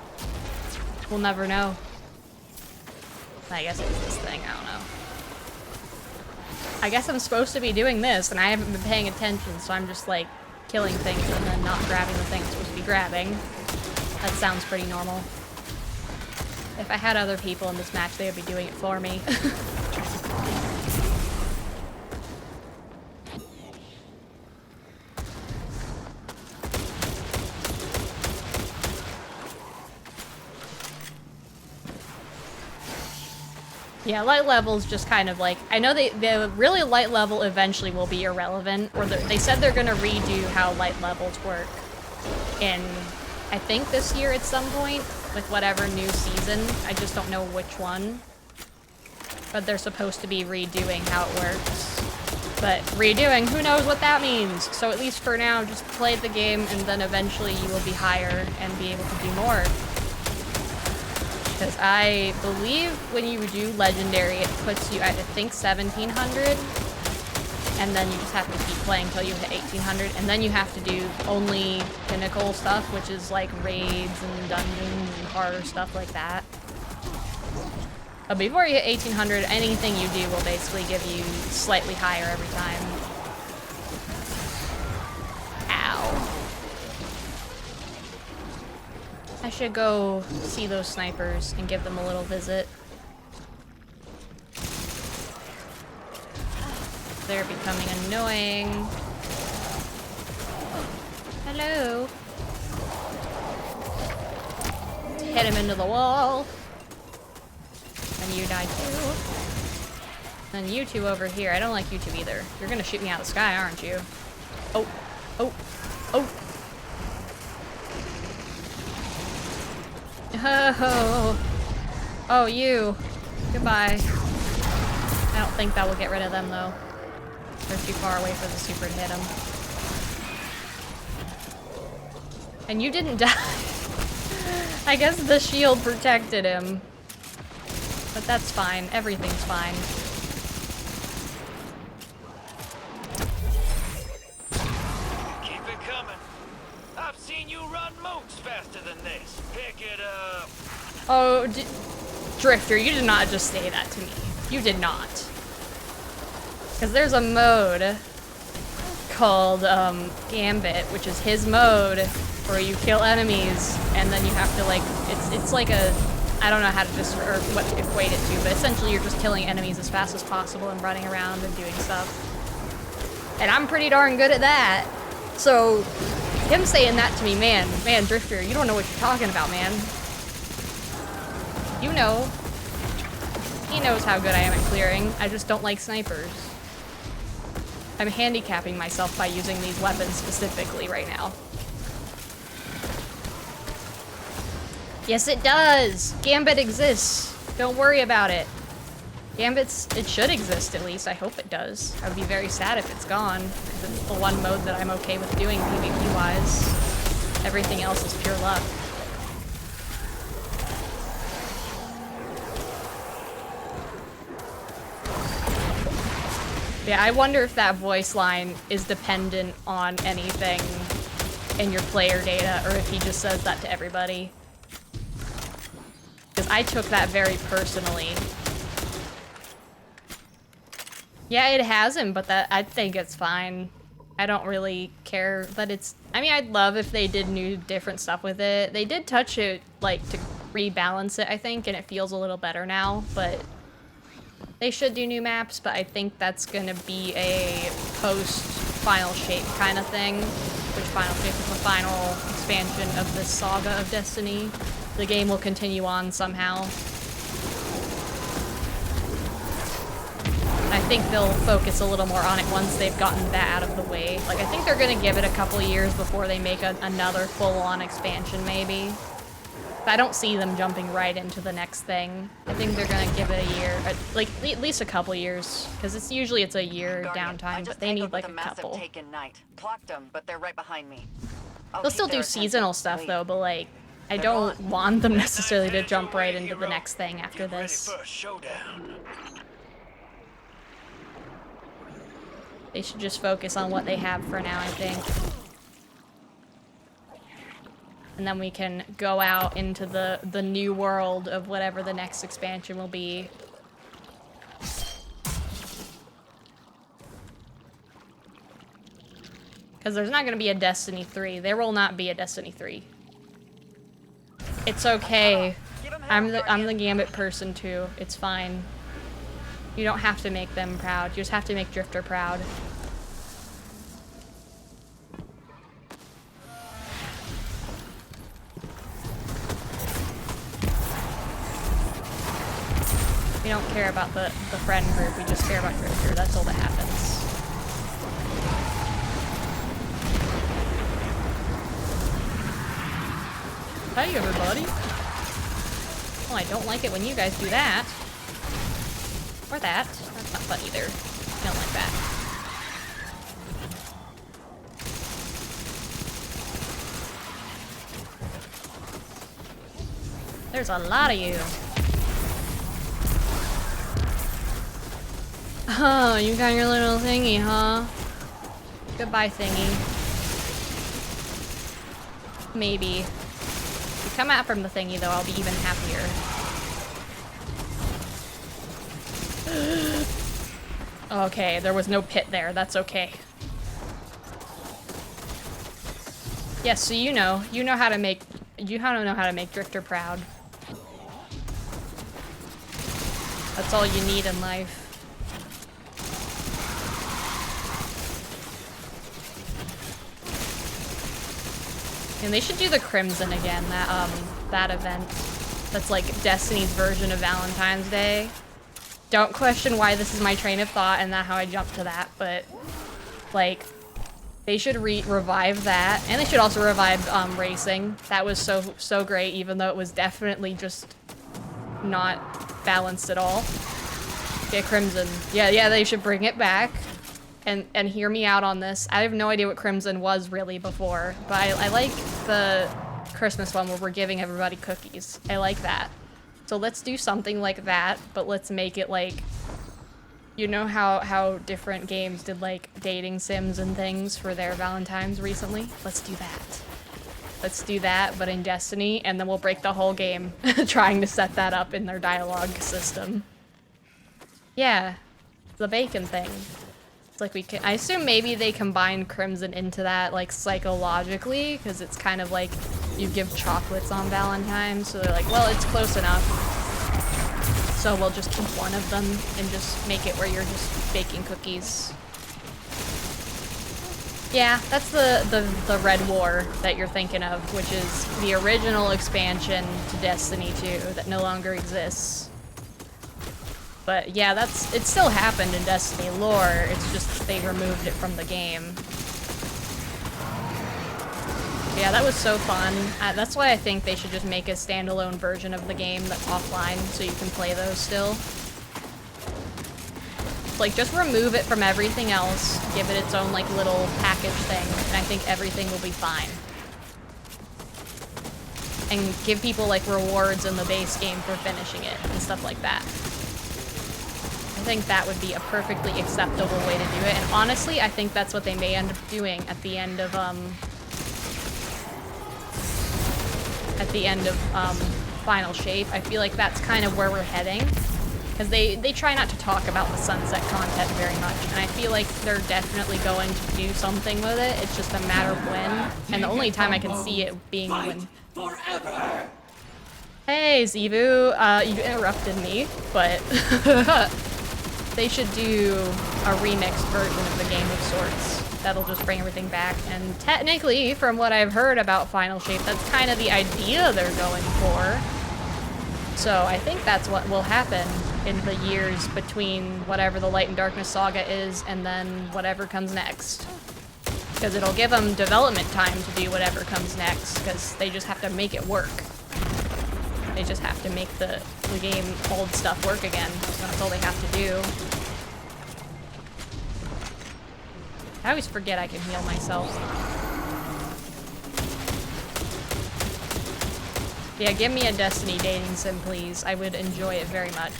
We'll never know. I guess it's this thing, I don't know. I guess I'm supposed to be doing this, and I haven't been paying attention, so I'm just, like, killing things and then not grabbing the thing I'm supposed to be grabbing. That sounds pretty normal. If I had other people in this match, they would be doing it for me. Yeah, light level's just kind of like, I know the really light level eventually will be irrelevant, or they said they're gonna redo how light levels work in, I think this year at some point, with whatever new season. I just don't know which one. But they're supposed to be redoing how it works. But redoing, who knows what that means? So at least for now, just play the game, and then eventually you will be higher and be able to do more. Because I believe when you do Legendary, it puts you at, I think, 1700. And then you just have to keep playing until you hit 1800. And then you have to do only Pinnacle stuff, which is like raids and dungeons and harder stuff like that. But before you hit 1800, anything you do will basically give you slightly higher every time. Ow. I should go see those snipers and give them a little visit. They're becoming annoying. Hello. Hit him into the wall. And you die too. And you two over here. I don't like you two either. You're gonna shoot me out of the sky, aren't you? Oh. Oh. Oh. Oh. Oh, you. Goodbye. I don't think that will get rid of them, though. They're too far away for the super to hit them. And you didn't die. I guess the shield protected him. But that's fine. Everything's fine. Keep it coming. I've seen you run moats faster than this. Pick it up. Oh, Drifter, you did not just say that to me. You did not. Because there's a mode called Gambit, which is his mode where you kill enemies and then you have to like, it's like a, I don't know how to just, or what to equate it to, but essentially you're just killing enemies as fast as possible and running around and doing stuff. And I'm pretty darn good at that. So him saying that to me, man, Drifter, you don't know what you're talking about, man. You know. He knows how good I am at clearing. I just don't like snipers. I'm handicapping myself by using these weapons specifically right now. Yes, it does! Gambit exists. Don't worry about it. It should exist at least. I hope it does. I would be very sad if it's gone, because it's the one mode that I'm okay with doing PvP-wise. Everything else is pure luck. Yeah, I wonder if that voice line is dependent on anything in your player data, or if he just says that to everybody. Because I took that very personally. Yeah, it hasn't, but I think it's fine. I don't really care that it's... I mean, I'd love if they did new, different stuff with it. They did touch it, like, to rebalance it, I think, and it feels a little better now, but... They should do new maps, but I think that's gonna be a post-Final Shape kind of thing. Which Final Shape is the final expansion of this saga of Destiny. The game will continue on somehow. I think they'll focus a little more on it once they've gotten that out of the way. Like, I think they're gonna give it a couple years before they make another full-on expansion, maybe. But I don't see them jumping right into the next thing. I think they're gonna give it a year, like at least a couple years, because it's usually a year downtime, but they need like a couple. Clocked them, but they're right behind me. They'll still do seasonal stuff though, but like, I don't want them necessarily to jump right into the next thing after this. They should just focus on what they have for now, I think. And then we can go out into the new world of whatever the next expansion will be. Because there's not going to be a Destiny 3. There will not be a Destiny 3. It's okay. I'm the Gambit person too. It's fine. You don't have to make them proud. You just have to make Drifter proud. We don't care about the friend group, we just care about Drifter. That's all that happens. Hey everybody! Well, I don't like it when you guys do that. Or that. That's not fun either. I don't like that. There's a lot of you. Oh, you got your little thingy, huh? Goodbye, thingy. Maybe. If you come out from the thingy, though, I'll be even happier. Okay, there was no pit there. That's okay. Yes, so you know how to make Drifter proud. That's all you need in life. And they should do the Crimson again, that event. That's like Destiny's version of Valentine's Day. Don't question why this is my train of thought and not how I jumped to that, but like they should revive that, and they should also revive racing. That was so great, even though it was definitely just not balanced at all. Yeah, Crimson. Yeah, they should bring it back. And hear me out on this. I have no idea what Crimson was really before, but I like the Christmas one where we're giving everybody cookies. I like that. So let's do something like that, but let's make it like, you know how different games did like dating sims and things for their Valentines recently? Let's do that. Let's do that, but in Destiny, and then we'll break the whole game trying to set that up in their dialogue system. Yeah, the bacon thing. It's like we can, I assume maybe they combine Crimson into that like psychologically, because it's kind of like you give chocolates on Valentine's, so they're like, well, it's close enough. So we'll just keep one of them and just make it where you're just baking cookies. Yeah, that's the Red War that you're thinking of, which is the original expansion to Destiny 2 that no longer exists. But yeah, it still happened in Destiny lore, it's just they removed it from the game. Yeah, that was so fun. That's why I think they should just make a standalone version of the game that's offline so you can play those still. Like, just remove it from everything else, give it its own like little package thing, and I think everything will be fine. And give people like rewards in the base game for finishing it and stuff like that. I think that would be a perfectly acceptable way to do it, and honestly, I think that's what they may end up doing at the end of Final Shape. I feel like that's kind of where we're heading, because they try not to talk about the Sunset content very much, and I feel like they're definitely going to do something with it. It's just a matter of when, and the only time I can see it being when. Forever. Hey, Zebu, you interrupted me, but they should do a remixed version of the game of sorts. That'll just bring everything back, and technically, from what I've heard about Final Shape, that's kind of the idea they're going for. So I think that's what will happen in the years between whatever the Light and Darkness saga is and then whatever comes next. Because it'll give them development time to do whatever comes next, because they just have to make it work. They just have to make the game old stuff work again. That's all they have to do. I always forget I can heal myself. Yeah, give me a Destiny dating sim, please. I would enjoy it very much.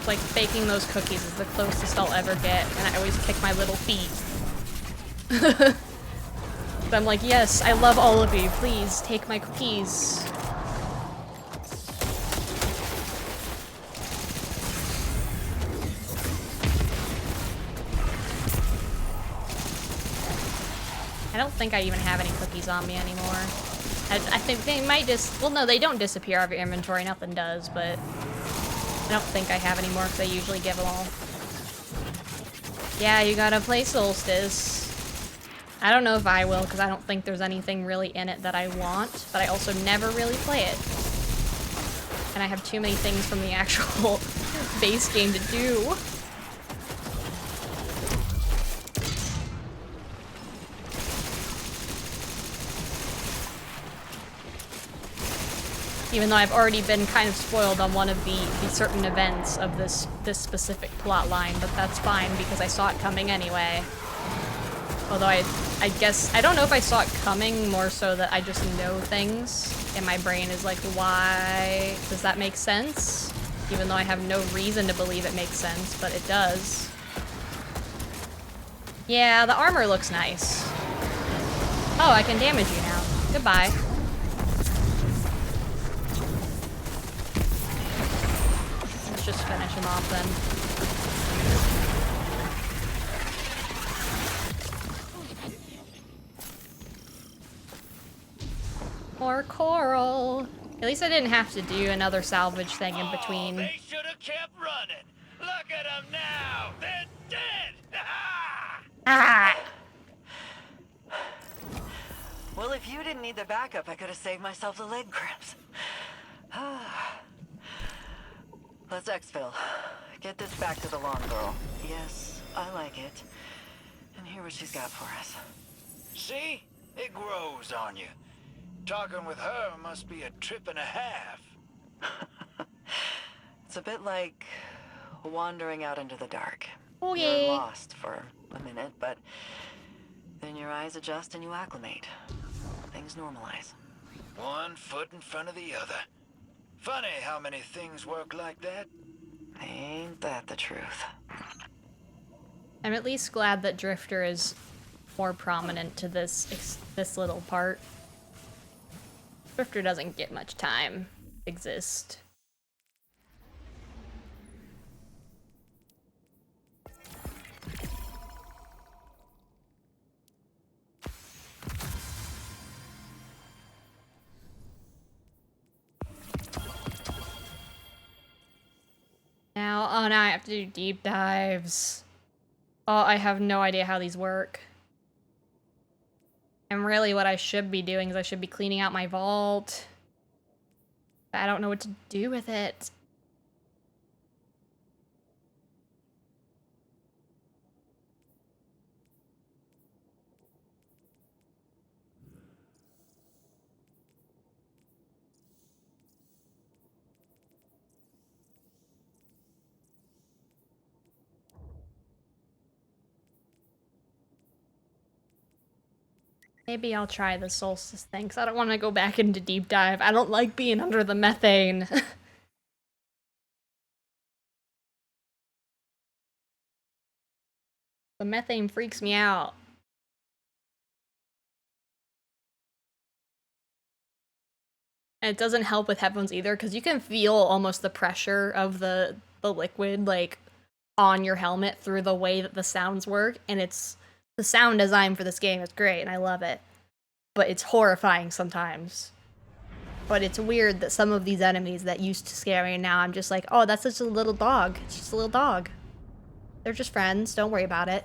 Like, baking those cookies is the closest I'll ever get, and I always kick my little feet. But I'm like, yes, I love all of you. Please, take my cookies. I don't think I even have any cookies on me anymore. I think they might just... Well, no, they don't disappear out of your inventory. Nothing does, but... I don't think I have any more because I usually give them all. Yeah, you gotta play Solstice. I don't know if I will because I don't think there's anything really in it that I want, but I also never really play it. And I have too many things from the actual base game to do. Even though I've already been kind of spoiled on one of the certain events of this specific plot line, but that's fine because I saw it coming anyway. Although I guess, I don't know if I saw it coming, more so that I just know things, and my brain is like, why does that make sense? Even though I have no reason to believe it makes sense, but it does. Yeah, the armor looks nice. Oh, I can damage you now. Goodbye. Just finish him off then. More coral. At least I didn't have to do another salvage thing in between. They should have kept running. Look at them now. They're dead. Ah! Well, if you didn't need the backup, I could have saved myself the leg cramps. Let's exfil. Get this back to the lawn girl. Yes, I like it. And hear what she's got for us. See? It grows on you. Talking with her must be a trip and a half. It's a bit like wandering out into the dark. Oh, You're yeah. lost for a minute, but then your eyes adjust and you acclimate. Things normalize. One foot in front of the other. Funny how many things work like that. Ain't that the truth? I'm at least glad that Drifter is more prominent to this little part. Drifter doesn't get much time to exist. Now I have to do deep dives. Oh, I have no idea how these work. And really what I should be doing is I should be cleaning out my vault. But I don't know what to do with it. Maybe I'll try the solstice thing, because I don't want to go back into deep dive. I don't like being under the methane. The methane freaks me out. And it doesn't help with headphones either, because you can feel almost the pressure of the liquid, like, on your helmet through the way that the sounds work, and it's... The sound design for this game is great, and I love it. But it's horrifying sometimes. But it's weird that some of these enemies that used to scare me, and now I'm just like, oh, that's just a little dog. It's just a little dog. They're just friends, don't worry about it.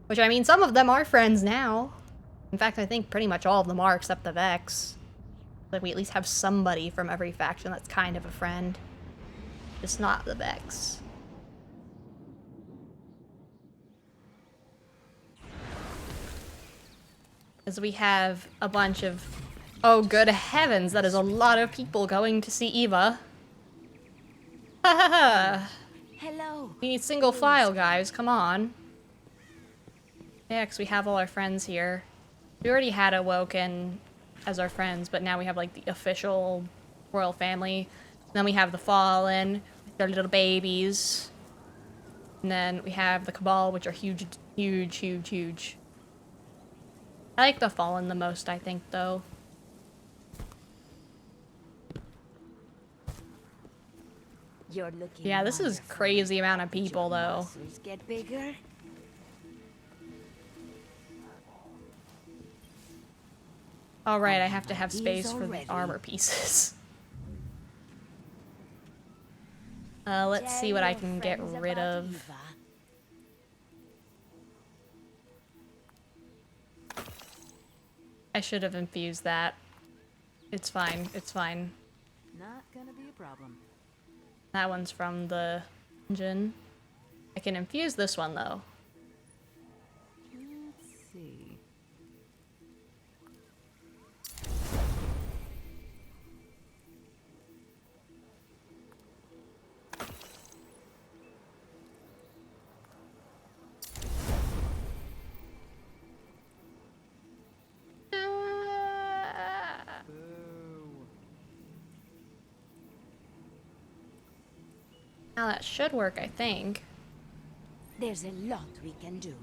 Which, I mean, some of them are friends now. In fact, I think pretty much all of them are, except the Vex. Like, we at least have somebody from every faction that's kind of a friend. Just not the Vex. Because we have a bunch of... Oh, good heavens, that is a lot of people going to see Eva. Ha ha ha! Hello. We need single file, guys, come on. Yeah, because we have all our friends here. We already had Awoken as our friends, but now we have, like, the official royal family. And then we have the Fallen, with their little babies. And then we have the Cabal, which are huge, huge, huge, huge. I like the Fallen the most, I think, though. You're looking Yeah, this is crazy amount of people, though. muscles get bigger. All right, I have to have space for the armor pieces. Let's see what I can get rid of. I should have infused that. It's fine, it's fine. Not gonna be a problem. That one's from the engine. I can infuse this one, though. Let's see. Now that should work, I think. There's a lot we can do.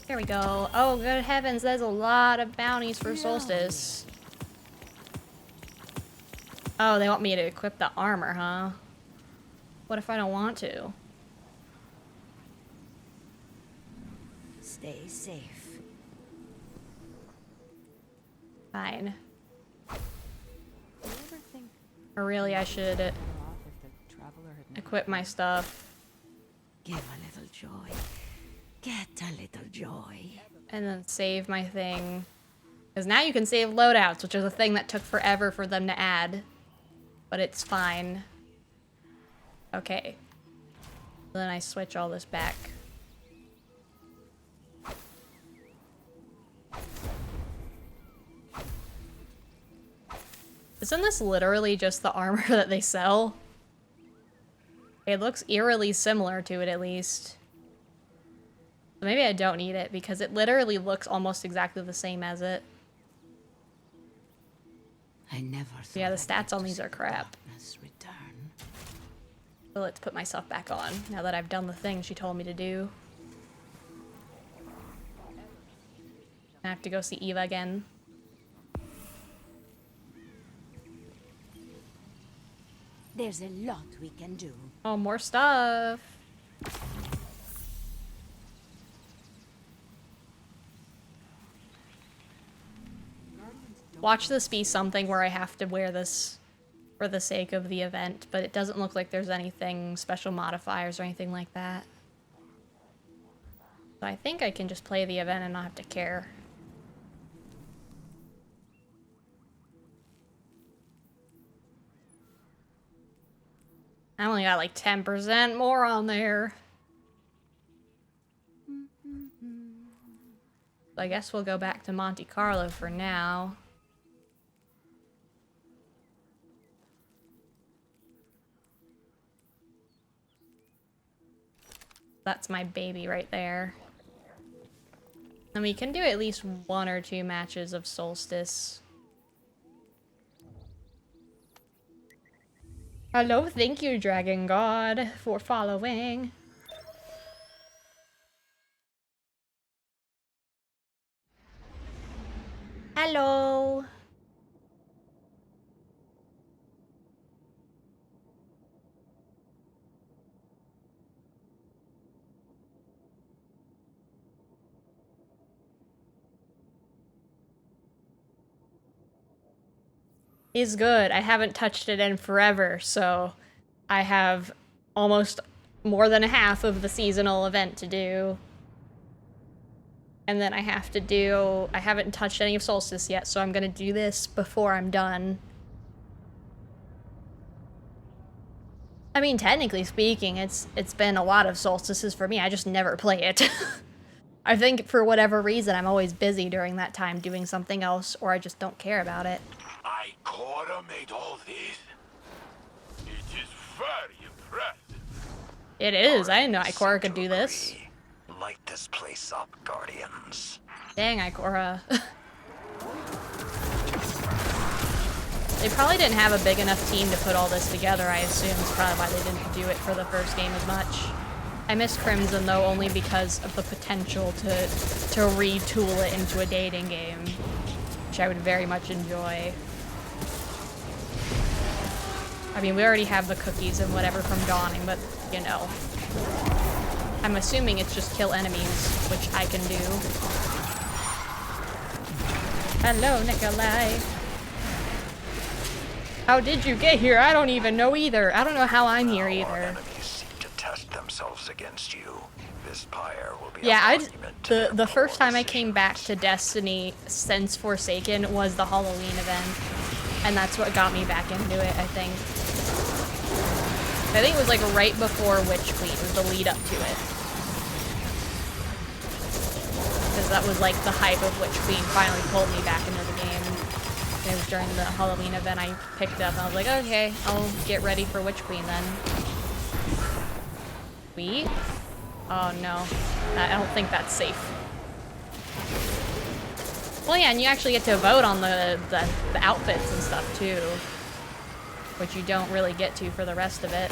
Here we go. Oh, good heavens, there's a lot of bounties for Solstice. Oh, they want me to equip the armor, huh? What if I don't want to? Stay safe. Fine. Or really, I should equip my stuff. Give a little joy. Get a little joy. And then save my thing. Because now you can save loadouts, which is a thing that took forever for them to add. But it's fine. Okay. Then I switch all this back. Isn't this literally just the armor that they sell? It looks eerily similar to it, at least. So maybe I don't need it, because it literally looks almost exactly the same as it. I never thought Yeah, the stats on these are crap. return. So let's put myself back on, now that I've done the thing she told me to do. I have to go see Eva again. There's a lot we can do. Oh, more stuff. Watch this be something where I have to wear this for the sake of the event, but it doesn't look like there's anything, special modifiers or anything like that. So I think I can just play the event and not have to care. I only got like 10% more on there. So I guess we'll go back to Monte Carlo for now. That's my baby right there. And we can do at least 1 or 2 matches of Solstice. Hello, thank you, Dragon God, for following. Hello. Is good. I haven't touched it in forever, so I have almost more than a half of the seasonal event to do. And then I have to do... I haven't touched any of Solstice yet, so I'm gonna do this before I'm done. I mean, technically speaking, it's been a lot of Solstices for me. I just never play it. I think for whatever reason, I'm always busy during that time doing something else, or I just don't care about it. Ikora made all this. It is very impressive. It is. I didn't know Ikora could do this. Light this place up, Guardians. Dang, Ikora. They probably didn't have a big enough team to put all this together, I assume. It's probably why they didn't do it for the first game as much. I miss Crimson, though, only because of the potential to retool it into a dating game, which I would very much enjoy. I mean, we already have the cookies and whatever from Dawning, but, you know. I'm assuming it's just kill enemies, which I can do. Hello, Nikolai. How did you get here? I don't even know either. I don't know how I'm here either. Enemies seek to test themselves against you. This pyre will be Yeah, the first time I came back to Destiny since Forsaken was the Halloween event. And that's what got me back into it, I think. I think it was like right before Witch Queen, it was the lead up to it. Because that was like the hype of Witch Queen finally pulled me back into the game. And it was during the Halloween event I picked it up and I was like, okay, I'll get ready for Witch Queen then. We? Oh no, I don't think that's safe. Well, yeah, and you actually get to vote on the outfits and stuff, too. Which you don't really get to for the rest of it.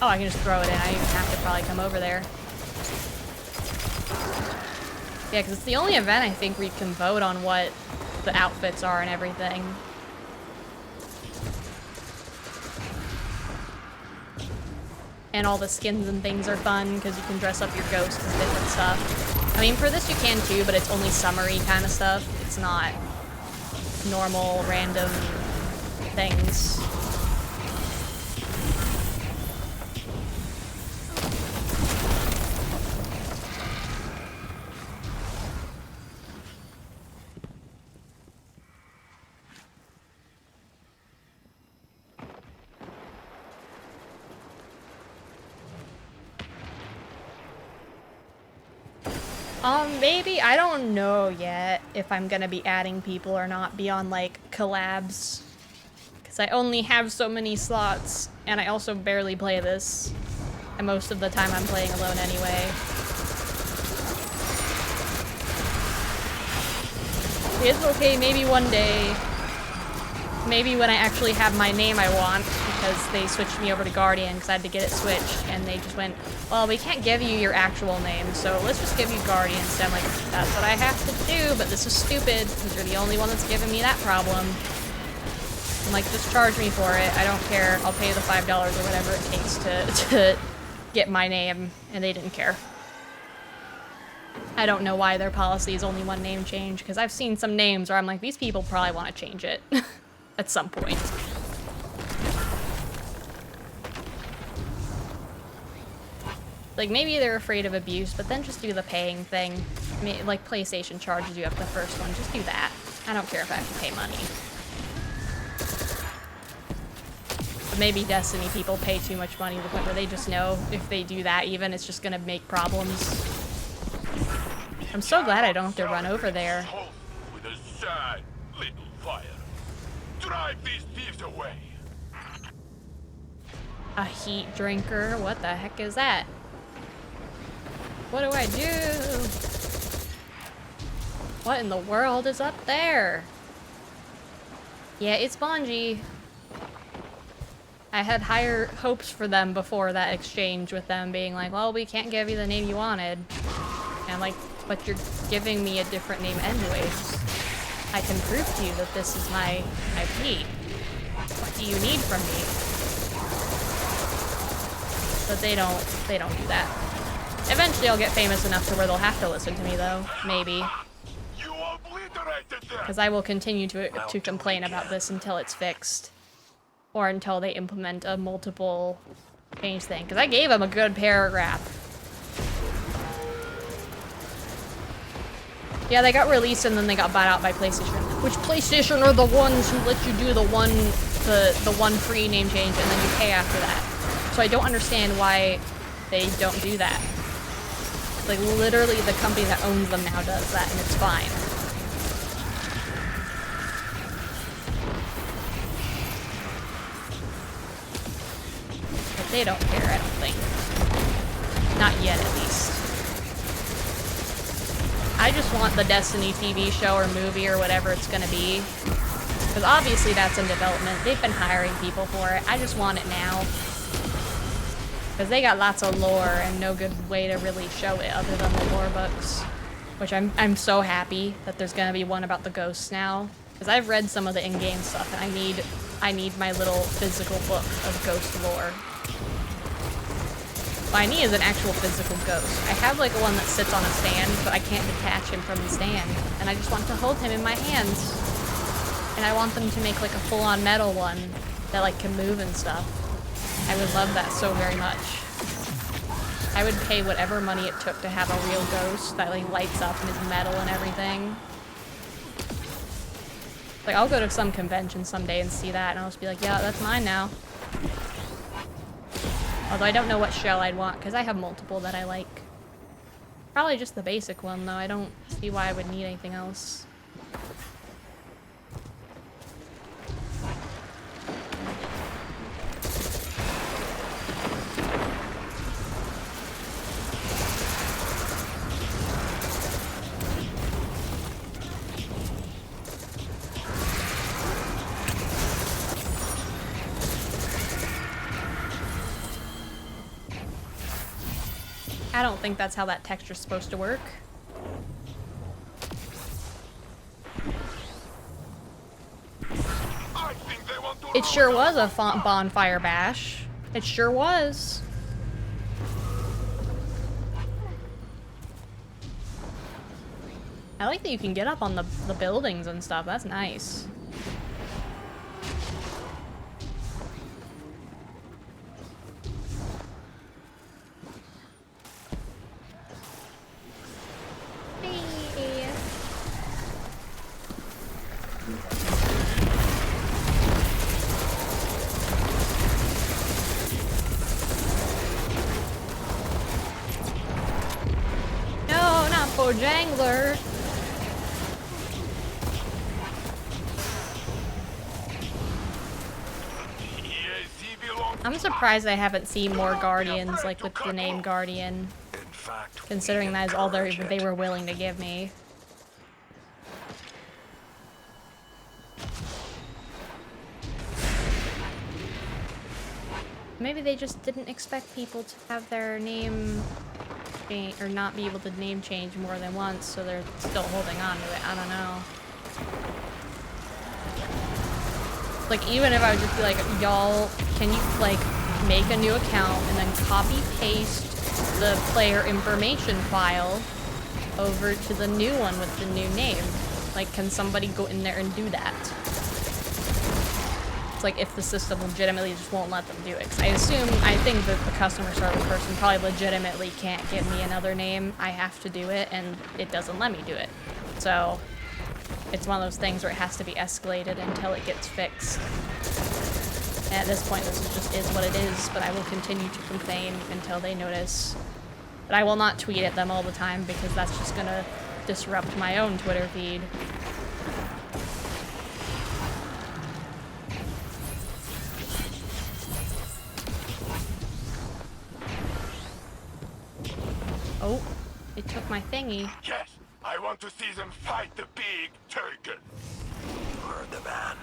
Oh, I can just throw it in. I don't even have to probably come over there. Yeah, because it's the only event, I think, where you can vote on what the outfits are and everything. And all the skins and things are fun, because you can dress up your ghost with different stuff. I mean, for this you can too, but it's only summery kind of stuff. It's not normal, random things. Maybe, I don't know yet if I'm gonna be adding people or not beyond like collabs. Because I only have so many slots, and I also barely play this. And most of the time I'm playing alone anyway. It's okay, maybe one day. Maybe when I actually have my name I want, because they switched me over to Guardian because I had to get it switched, and they just went, well, we can't give you your actual name, so let's just give you Guardian instead. I'm like, that's what I have to do, but this is stupid, because you're the only one that's giving me that problem. I'm like, just charge me for it, I don't care, I'll pay the $5 or whatever it takes to get my name, and they didn't care. I don't know why their policy is only one name change, because I've seen some names where I'm like, these people probably want to change it. At some point. Like, maybe they're afraid of abuse, but then just do the paying thing. Like, PlayStation charges you up the first one, just do that. I don't care if I have to pay money. But maybe Destiny people pay too much money to the point where they just know if they do that even, it's just gonna make problems. I'm so glad I don't have to run over there. With a sad little fire. Drive these thieves away. A heat drinker? What the heck is that? What do I do? What in the world is up there? Yeah, it's Bungie. I had higher hopes for them before that exchange with them being like, well, we can't give you the name you wanted. And I'm like, but you're giving me a different name anyways. I can prove to you that this is my IP. What do you need from me? But they don't do that. Eventually I'll get famous enough to where they'll have to listen to me though. Maybe. Because I will continue to complain about this until it's fixed. Or until they implement a multiple change thing. Because I gave them a good paragraph. Yeah, they got released and then they got bought out by PlayStation. Which PlayStation are the ones who let you do the one free name change and then you pay after that. So I don't understand why they don't do that. Like, literally the company that owns them now does that and it's fine. But they don't care, I don't think. Not yet, at least. I just want the Destiny TV show or movie or whatever it's gonna be. Because obviously that's in development. They've been hiring people for it. I just want it now. Because they got lots of lore and no good way to really show it other than the lore books. Which I'm so happy that there's gonna be one about the ghosts now. Because I've read some of the in-game stuff and I need my little physical book of ghost lore. What I need is an actual physical ghost. I have like one that sits on a stand, but I can't detach him from the stand. And I just want to hold him in my hands. And I want them to make like a full-on metal one that like can move and stuff. I would love that so very much. I would pay whatever money it took to have a real ghost that like lights up and is metal and everything. Like, I'll go to some convention someday and see that and I'll just be like, yeah, that's mine now. Although I don't know what shell I'd want, because I have multiple that I like. Probably just the basic one, though. I don't see why I would need anything else. I don't think that's how that texture's supposed to work. It sure was a bonfire bash. It sure was. I like that you can get up on the buildings and stuff. That's nice. No, not Bojangler. I'm surprised I haven't seen more Guardians, like with the name Guardian. Considering that is all they were willing to give me. Maybe they just didn't expect people to have their name change, or not be able to name change more than once, so they're still holding on to it. I don't know. Like, even if I would just be like, y'all, can you, like, make a new account and then copy-paste the player information file over to the new one with the new name? Like, can somebody go in there and do that? It's like if the system legitimately just won't let them do it. 'Cause I think that the customer service person probably legitimately can't give me another name. I have to do it, and it doesn't let me do it. So it's one of those things where it has to be escalated until it gets fixed. And at this point, this just is what it is, but I will continue to complain until they notice. But I will not tweet at them all the time, because that's just gonna disrupt my own Twitter feed. Oh, it took my thingy. Yes, I want to see them fight the big turtle. Heard the man.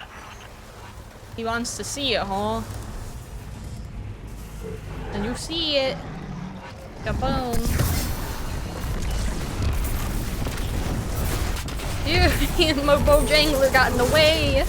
He wants to see it, huh? And you see it. Kaboom. Dude, my Bojangler got in the way.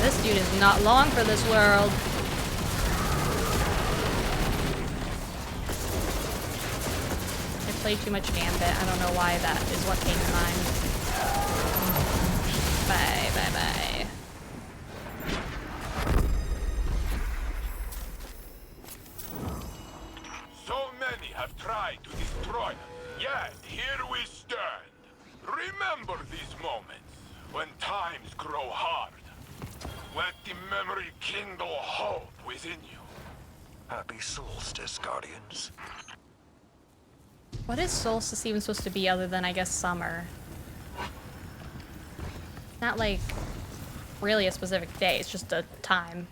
This dude is not long for this world. I played too much Gambit. I don't know why that is what came to mind. Bye, bye, bye. So many have tried to destroy us, yet here we stand. Remember these moments when times grow hard. Let the memory kindle hope within you. Happy solstice, Guardians. What is solstice even supposed to be other than, I guess, summer? Not like really a specific day, it's just a time.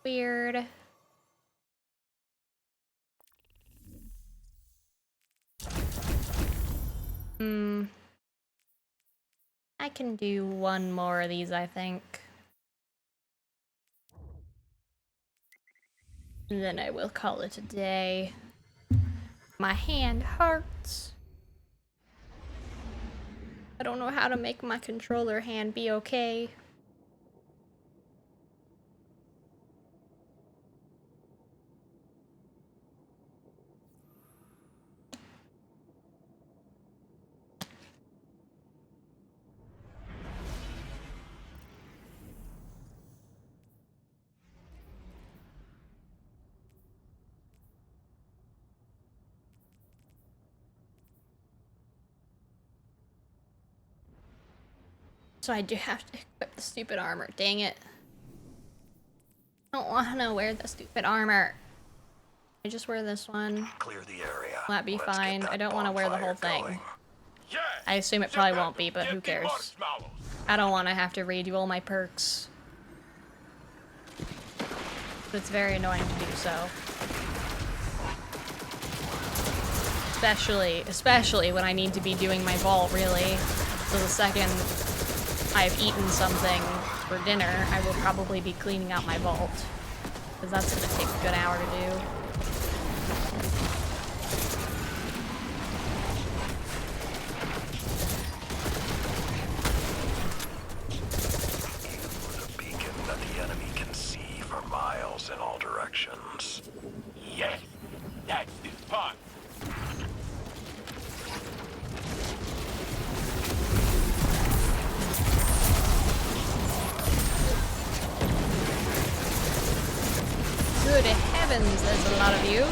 Weird. I can do one more of these, I think. And then I will call it a day. My hand hurts. I don't know how to make my controller hand be okay. So I do have to equip the stupid armor. Dang it. I don't want to wear the stupid armor. I just wear this one. Clear the area. Will that be fine? I don't want to wear the whole thing. I assume it probably won't be, but who cares? I don't want to have to redo all my perks. But it's very annoying to do so. Especially when I need to be doing my vault, really. So the second I've eaten something, for dinner, I will probably be cleaning out my vault. Because that's going to take a good hour to do. A beacon that the enemy can see for miles in all directions. Yes, that's the spot. Good heavens, there's a lot of you.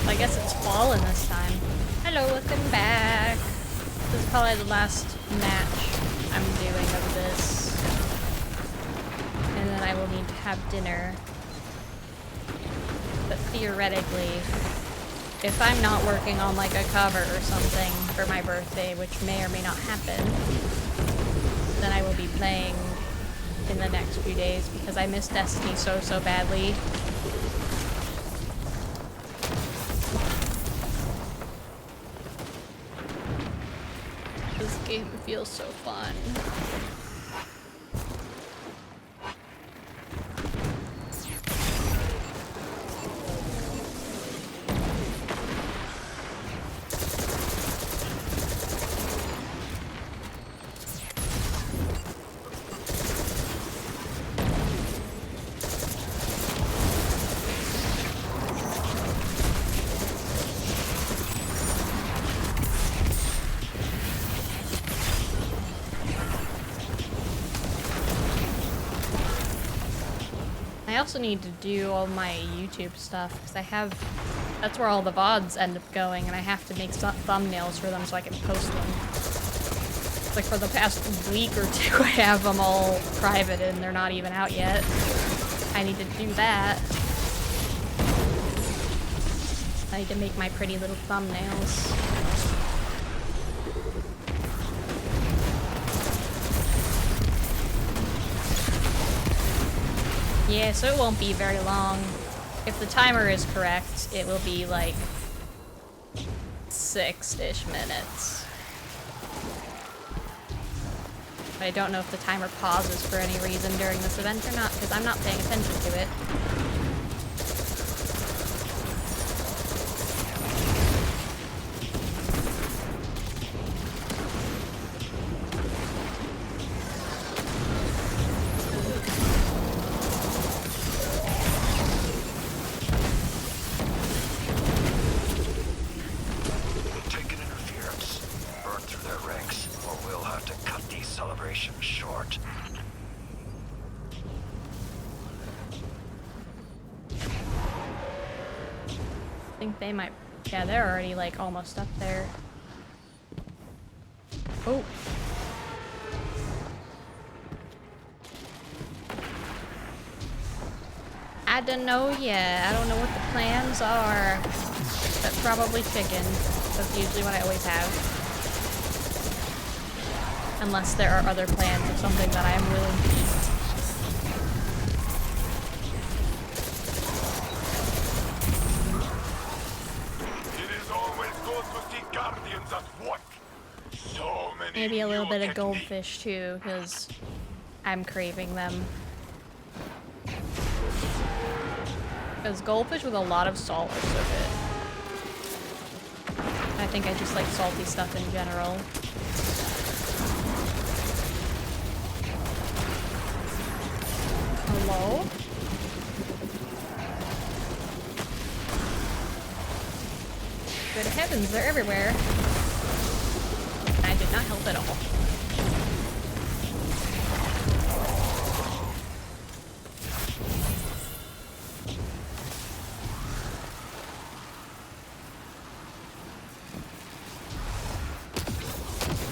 I guess it's fallen this time. Hello, welcome back. This is probably the last match I'm doing of this. And then I will need to have dinner. But theoretically, if I'm not working on like a cover or something for my birthday, which may or may not happen, then I will be playing in the next few days because I miss Destiny so badly. This game feels so fun. I also need to do all my YouTube stuff because that's where all the VODs end up going, and I have to make thumbnails for them so I can post them. It's like for the past week or two I have them all private and they're not even out yet. I need to do that. I need to make my pretty little thumbnails. Yeah, so it won't be very long. If the timer is correct, it will be like 6-ish minutes. But I don't know if the timer pauses for any reason during this event or not, because I'm not paying attention to it. Short. I think they might... Yeah, they're already, like, almost up there. Oh. I don't know yet. I don't know what the plans are. But probably chicken. That's usually what I always have. Unless there are other plans of something that I am willing to eat. It is always good to see guardians at work. So many Maybe a little new bit of techniques. goldfish too, because I'm craving them. Because goldfish with a lot of salt are so good. I think I just like salty stuff in general. Hello? Good heavens, they're everywhere. I did not help at all.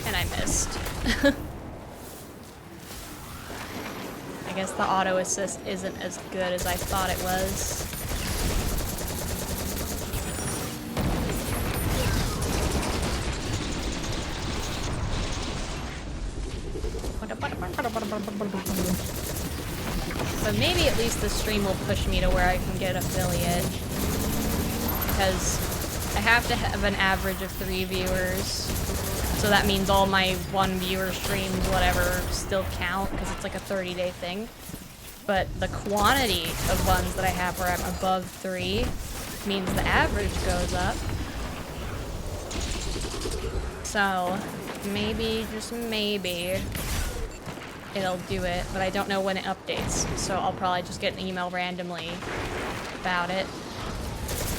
And I missed. I guess the auto assist isn't as good as I thought it was. But maybe at least the stream will push me to where I can get affiliate. Because I have to have an average of 3 viewers. So that means all my 1 viewer streams, whatever, still count, because it's like a 30-day thing. But the quantity of ones that I have where I'm above 3 means the average goes up. So maybe, just maybe, it'll do it, but I don't know when it updates, so I'll probably just get an email randomly about it.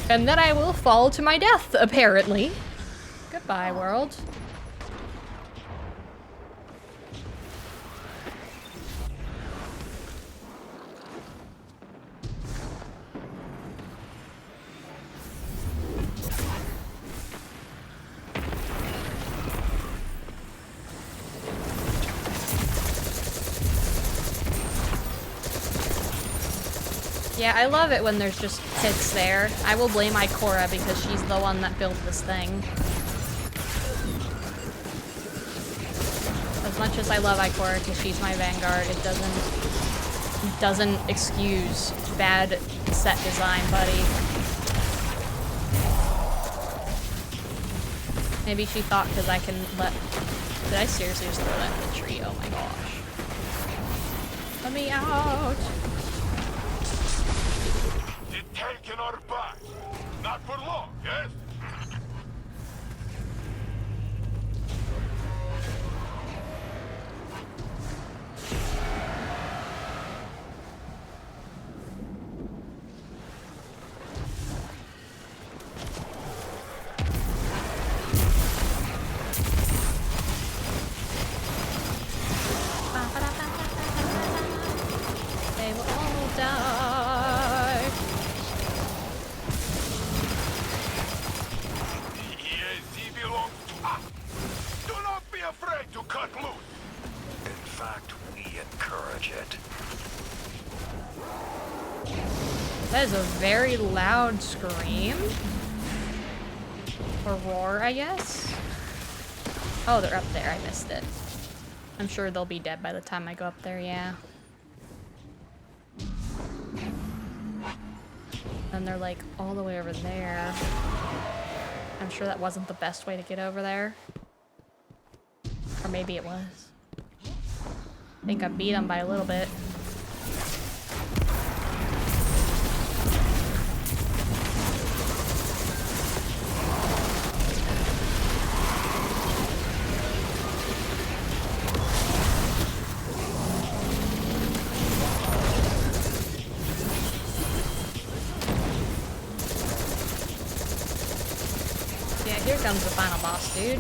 And then I will fall to my death, apparently. Goodbye, world. Yeah, I love it when there's just pits there. I will blame Ikora because she's the one that built this thing. As much as I love Ikora because she's my vanguard, it doesn't excuse bad set design, buddy. Maybe she thought because I can let... Did I seriously just throw that in the tree? Oh my gosh. Let me out! Taking our back. Not for long, yes? They will all die. Do not be afraid to cut loose. In fact, we encourage it. That is a very loud scream. Or roar, I guess. Oh, they're up there. I missed it. I'm sure they'll be dead by the time I go up there, yeah. And they're like all the way over there. I'm sure that wasn't the best way to get over there. Or maybe it was. I think I beat them by a little bit. Yeah, here comes the final boss, dude.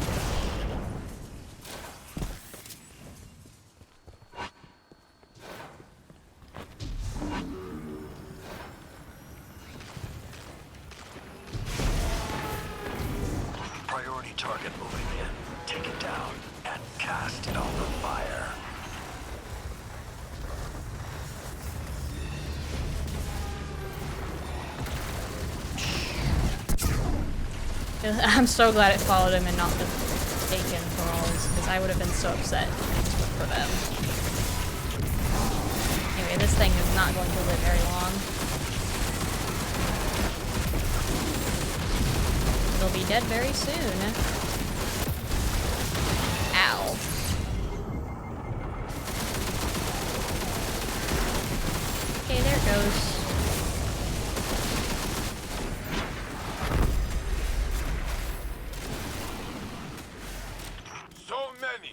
Priority target moving in. Take it down and cast it on the fire. I'm so glad it followed him and not the taken thralls, because I would have been so upset for them. Anyway, this thing is not going to live very long. It'll be dead very soon. Ow. Okay, there it goes.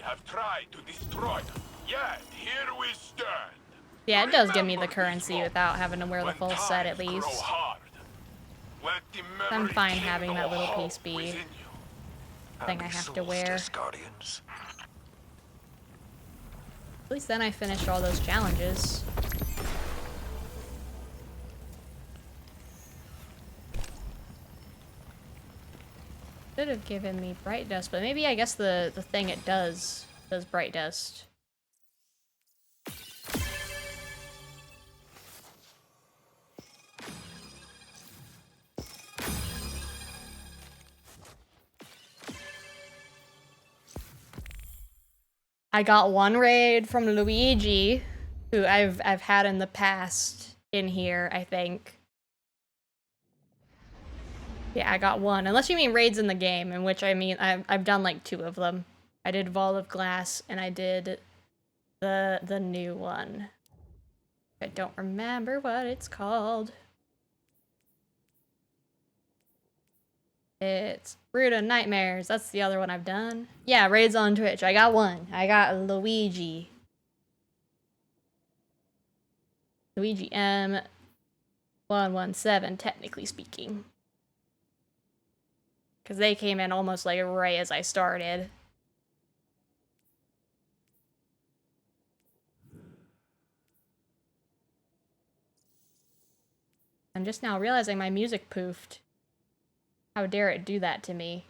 Have tried to destroy us, yet here we stand. Yeah, it does give me the currency without having to wear the full set at least. I'm fine having that little piece be thing I have to wear. At least then I finished all those challenges. Could have given me bright dust, but maybe I guess the thing it does bright dust. I got one raid from Luigi. who I've had in the past in here, I think. Yeah, I got one. Unless you mean raids in the game, in which I mean I've done like 2 of them. I did Vault of Glass and I did the new one. I don't remember what it's called. It's Brood of Nightmares. That's the other one I've done. Yeah, raids on Twitch. I got one. I got Luigi. Luigi M117, technically speaking. Because they came in almost like right as I started. I'm just now realizing my music poofed. How dare it do that to me?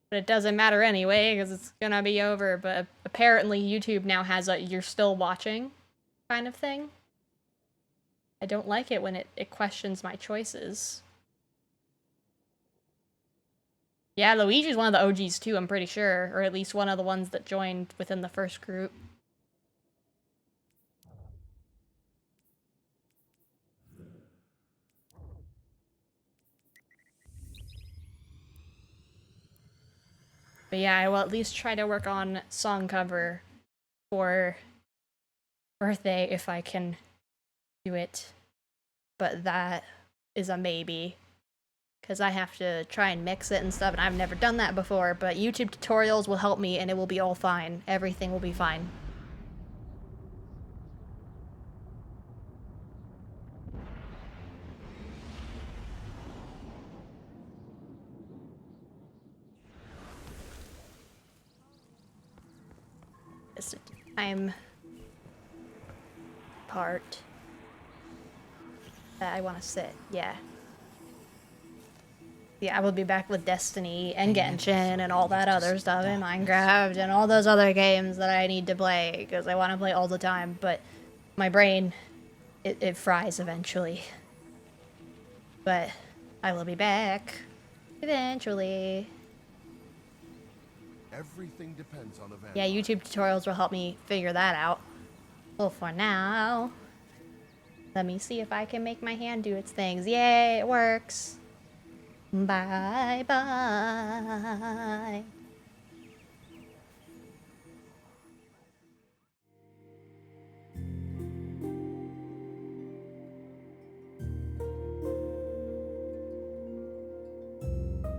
But it doesn't matter anyway, because it's gonna be over. But apparently YouTube now has a "you're still watching" kind of thing. I don't like it when it questions my choices. Yeah, Luigi's one of the OGs too, I'm pretty sure. Or at least one of the ones that joined within the first group. But yeah, I will at least try to work on song cover for birthday if I can do it. But that is a maybe. Because I have to try and mix it and stuff, and I've never done that before, but YouTube tutorials will help me and it will be all fine. Everything will be fine. It's a time part that I want to sit, yeah. Yeah, I will be back with Destiny and Genshin and all that other stuff and Minecraft and all those other games that I need to play because I want to play all the time, but my brain, it fries eventually. But I will be back eventually. Everything depends on event. Yeah, YouTube tutorials will help me figure that out. Well, for now, let me see if I can make my hand do its things. Yay, it works. Bye bye.